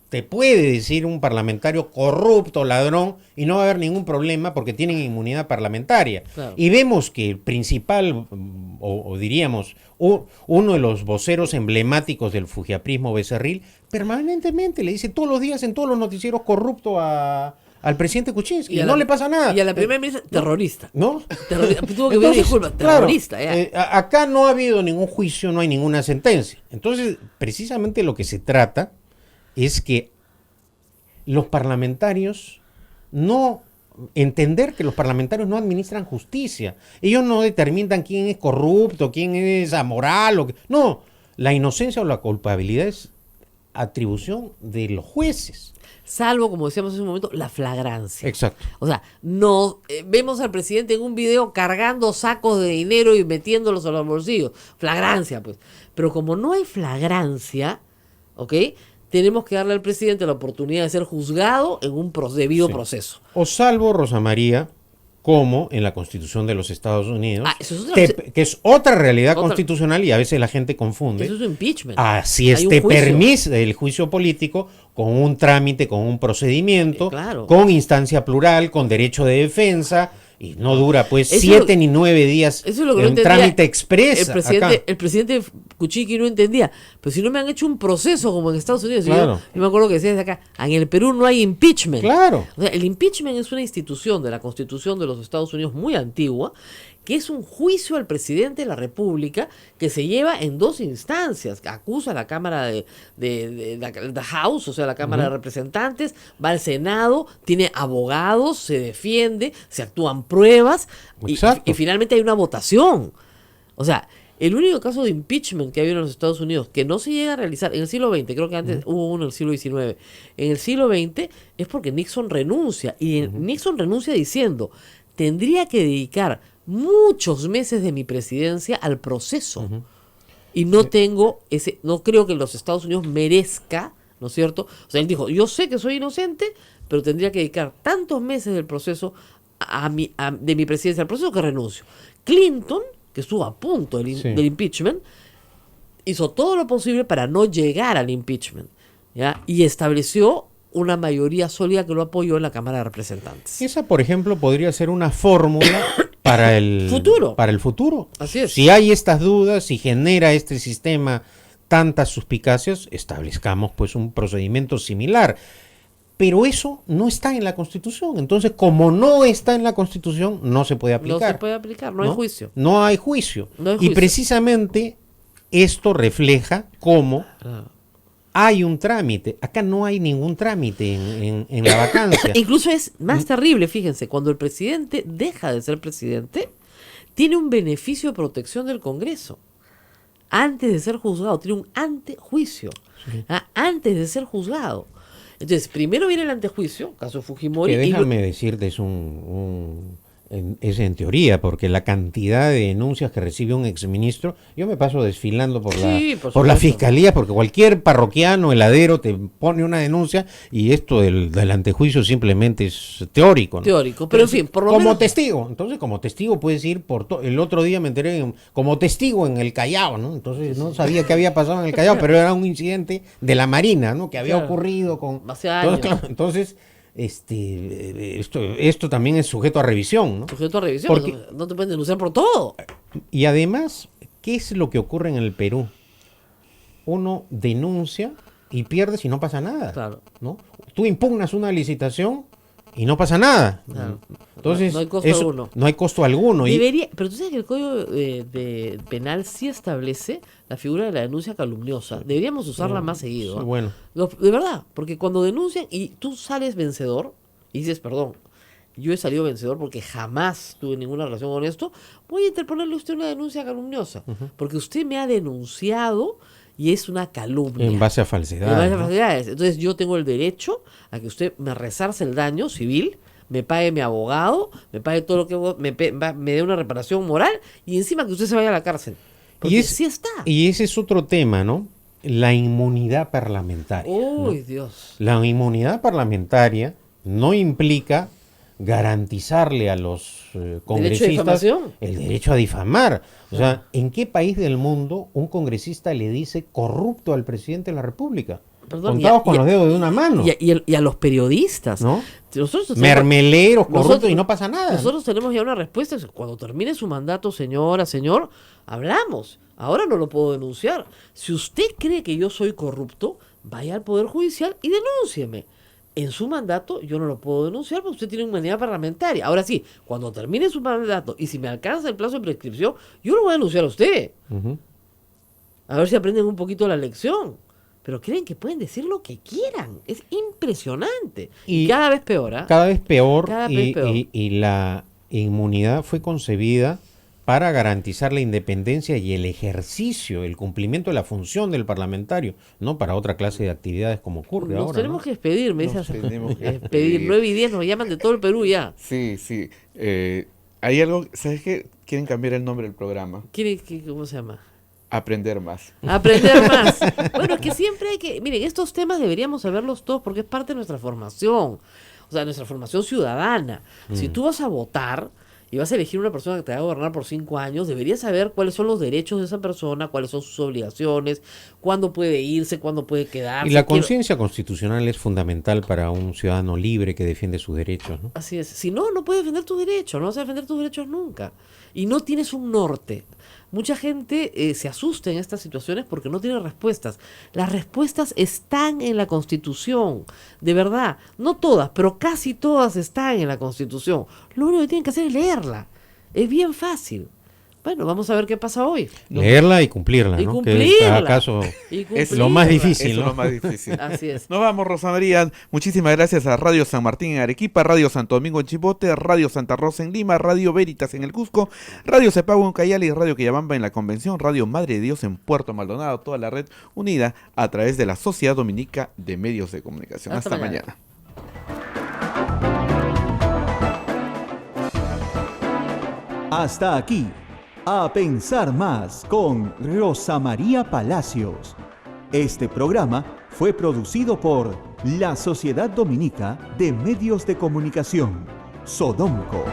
te puede decir un parlamentario corrupto, ladrón, y no va a haber ningún problema porque tienen inmunidad parlamentaria. Claro. Y vemos que el principal, o diríamos, uno de los voceros emblemáticos del fujiaprismo becerril, permanentemente le dice todos los días en todos los noticieros corrupto al presidente Kuczynski, y no le pasa nada. Y a la primera ministra, terrorista. ¿No? Tuvo que pedir disculpas, claro, terrorista. Ya. acá no ha habido ningún juicio, no hay ninguna sentencia. Entonces, precisamente lo que se trata es que los parlamentarios entender que los parlamentarios no administran justicia. Ellos no determinan quién es corrupto, quién es amoral. No, la inocencia o la culpabilidad es atribución de los jueces. Salvo, como decíamos hace un momento, la flagrancia. Exacto. O sea, no vemos al presidente en un video cargando sacos de dinero y metiéndolos a los bolsillos. Flagrancia, pues. Pero como no hay flagrancia, ¿ok? Tenemos que darle al presidente la oportunidad de ser juzgado en un debido Sí. proceso. O salvo, Rosa María, como en la Constitución de los Estados Unidos, Eso es otra que es otra realidad Otra- constitucional y a veces la gente confunde. Eso es un impeachment. Así Hay un te juicio. permite el juicio político con un trámite, con un procedimiento, Claro. con instancia plural, con derecho de defensa, y no dura pues Eso es 7 lo- ni 9 días Eso es lo que no en entendía. trámite express. acá. El presidente Kuczynski no entendía. Pero si no me han hecho un proceso como en Estados Unidos. Claro. Yo me acuerdo que decía desde acá, en el Perú no hay impeachment. Claro. O sea, el impeachment es una institución de la Constitución de los Estados Unidos muy antigua, que es un juicio al presidente de la República que se lleva en 2 instancias. Acusa a la Cámara de the House, o sea, la Cámara de Representantes, va al Senado, tiene abogados, se defiende, se actúan pruebas Exacto. y finalmente hay una votación. O sea, el único caso de impeachment que ha habido en los Estados Unidos que no se llega a realizar en el siglo XX, creo que antes hubo uno en el siglo XIX, en el siglo XX es porque Nixon renuncia. Y Nixon renuncia diciendo, tendría que dedicar muchos meses de mi presidencia al proceso. Y no creo que los Estados Unidos merezca, ¿no es cierto? O sea, él dijo, yo sé que soy inocente, pero tendría que dedicar tantos meses del proceso de mi presidencia al proceso que renuncio. Clinton, que estuvo a punto Sí. del impeachment, hizo todo lo posible para no llegar al impeachment, ¿ya? Y estableció una mayoría sólida que lo apoyó en la Cámara de Representantes. Esa, por ejemplo, podría ser una fórmula para el Futuro. Para el futuro. Así es. Si hay estas dudas, si genera este sistema tantas suspicacias, establezcamos pues un procedimiento similar. Pero eso no está en la Constitución. Entonces, como no está en la Constitución, no se puede aplicar. No se puede aplicar, no hay juicio. No hay juicio. No hay Y juicio. precisamente esto refleja cómo Ah. hay un trámite. Acá no hay ningún trámite en la vacancia. Incluso es más terrible, fíjense, cuando el presidente deja de ser presidente, tiene un beneficio de protección del Congreso. Antes de ser juzgado, tiene un antejuicio. Antes de ser juzgado. Entonces, primero viene el antejuicio, caso Fujimori. Que y déjame decirte, es en teoría, porque la cantidad de denuncias que recibe un exministro, yo me paso desfilando por Sí, por la supuesto. fiscalía, porque cualquier parroquiano, heladero, te pone una denuncia y esto del antejuicio simplemente es teórico, ¿no? Teórico, pero en fin, por lo como menos... testigo. Entonces, como testigo puedes ir el otro día me enteré como testigo en el Callao, ¿no? Entonces no sabía qué había pasado en el Callao, pero era un incidente de la Marina, ¿no? Que había Claro. ocurrido con... Hace años. Entonces, esto también es sujeto a revisión, ¿no? Sujeto a revisión, Porque- no te pueden denunciar por todo. Y además, ¿qué es lo que ocurre en el Perú? Uno denuncia y pierdes y no pasa nada. Claro. ¿No? Tú impugnas una licitación y no pasa nada. Claro. Entonces, No hay costo alguno. No hay costo alguno. Debería, pero tú sabes que el Código de Penal sí establece la figura de la denuncia calumniosa. Deberíamos usarla más seguido. Sí, ¿eh? bueno. De verdad, porque cuando denuncian y tú sales vencedor y dices, perdón, yo he salido vencedor porque jamás tuve ninguna relación con esto, voy a interponerle a usted una denuncia calumniosa, porque usted me ha denunciado y es una calumnia. En base a En falsedad. base a ¿no? falsedades. Entonces yo tengo el derecho a que usted me resarce el daño civil, me pague mi abogado, me pague todo lo que me dé una reparación moral y encima que usted se vaya a la cárcel. Porque sí está. Y ese es otro tema, ¿no? La inmunidad parlamentaria. ¿no? Uy, Dios. La inmunidad parlamentaria no implica garantizarle a los congresistas difamación? el derecho a difamar. O sea, ¿en qué país del mundo un congresista le dice corrupto al presidente de la República? Perdón, Contados y con los dedos de una mano. Y a los periodistas. ¿No? Nosotros tenemos- Mermeleros, corruptos nosotros- y no pasa nada. ¿no? Nosotros tenemos ya una respuesta. Cuando termine su mandato, señora, señor, hablamos. Ahora no lo puedo denunciar. Si usted cree que yo soy corrupto, vaya al Poder Judicial y denúncieme. En su mandato yo no lo puedo denunciar porque usted tiene inmunidad parlamentaria. Ahora sí, cuando termine su mandato y si me alcanza el plazo de prescripción, yo lo voy a denunciar a usted. Ujú. A ver si aprenden un poquito la lección. Pero creen que pueden decir lo que quieran. Es impresionante. Y Y cada vez peor, ¿ah? Cada vez peor, Cada vez peor. y la inmunidad fue concebida para garantizar la independencia y el ejercicio, el cumplimiento de la función del parlamentario, no para otra clase de actividades como ocurre Nos ahora. tenemos ¿no? que despedir, me Nos dice. tenemos que Despedir. 9 y 10 nos llaman de todo el Perú ya. Sí, sí. Hay algo, ¿sabes qué? Quieren cambiar el nombre del programa. ¿Cómo se llama? Aprender más. Aprender más. Bueno, es que siempre hay que... Miren, estos temas deberíamos saberlos todos porque es parte de nuestra formación. O sea, nuestra formación ciudadana. Si tú vas a votar y vas a elegir una persona que te va a gobernar por 5 años, deberías saber cuáles son los derechos de esa persona, cuáles son sus obligaciones, cuándo puede irse, cuándo puede quedarse. Y la conciencia constitucional es fundamental para un ciudadano libre que defiende sus derechos, ¿no? Así es. Si no, no puedes defender tus derechos, no vas a defender tus derechos nunca. Y no tienes un norte. Mucha gente se asusta en estas situaciones porque no tiene respuestas. Las respuestas están en la Constitución, de verdad. No todas, pero casi todas están en la Constitución. Lo único que tienen que hacer es leerla. Es bien fácil. Bueno, vamos a ver qué pasa hoy. Leerla y cumplirla, Y ¿no? cumplirla. Que acaso Y Es lo más cumplirla. difícil, Eso es ¿no? lo más difícil. Así es. Nos vamos, Rosa María. Muchísimas gracias a Radio San Martín en Arequipa, Radio Santo Domingo en Chimbote, Radio Santa Rosa en Lima, Radio Veritas en el Cusco, Radio Cepago en Cayali, Radio Quillabamba en la Convención, Radio Madre de Dios en Puerto Maldonado, toda la red unida a través de la Sociedad Dominica de Medios de Comunicación. Hasta Hasta mañana. Hasta aquí, A Pensar Más con Rosa María Palacios. Este programa fue producido por la Sociedad Dominica de Medios de Comunicación, Sodomco.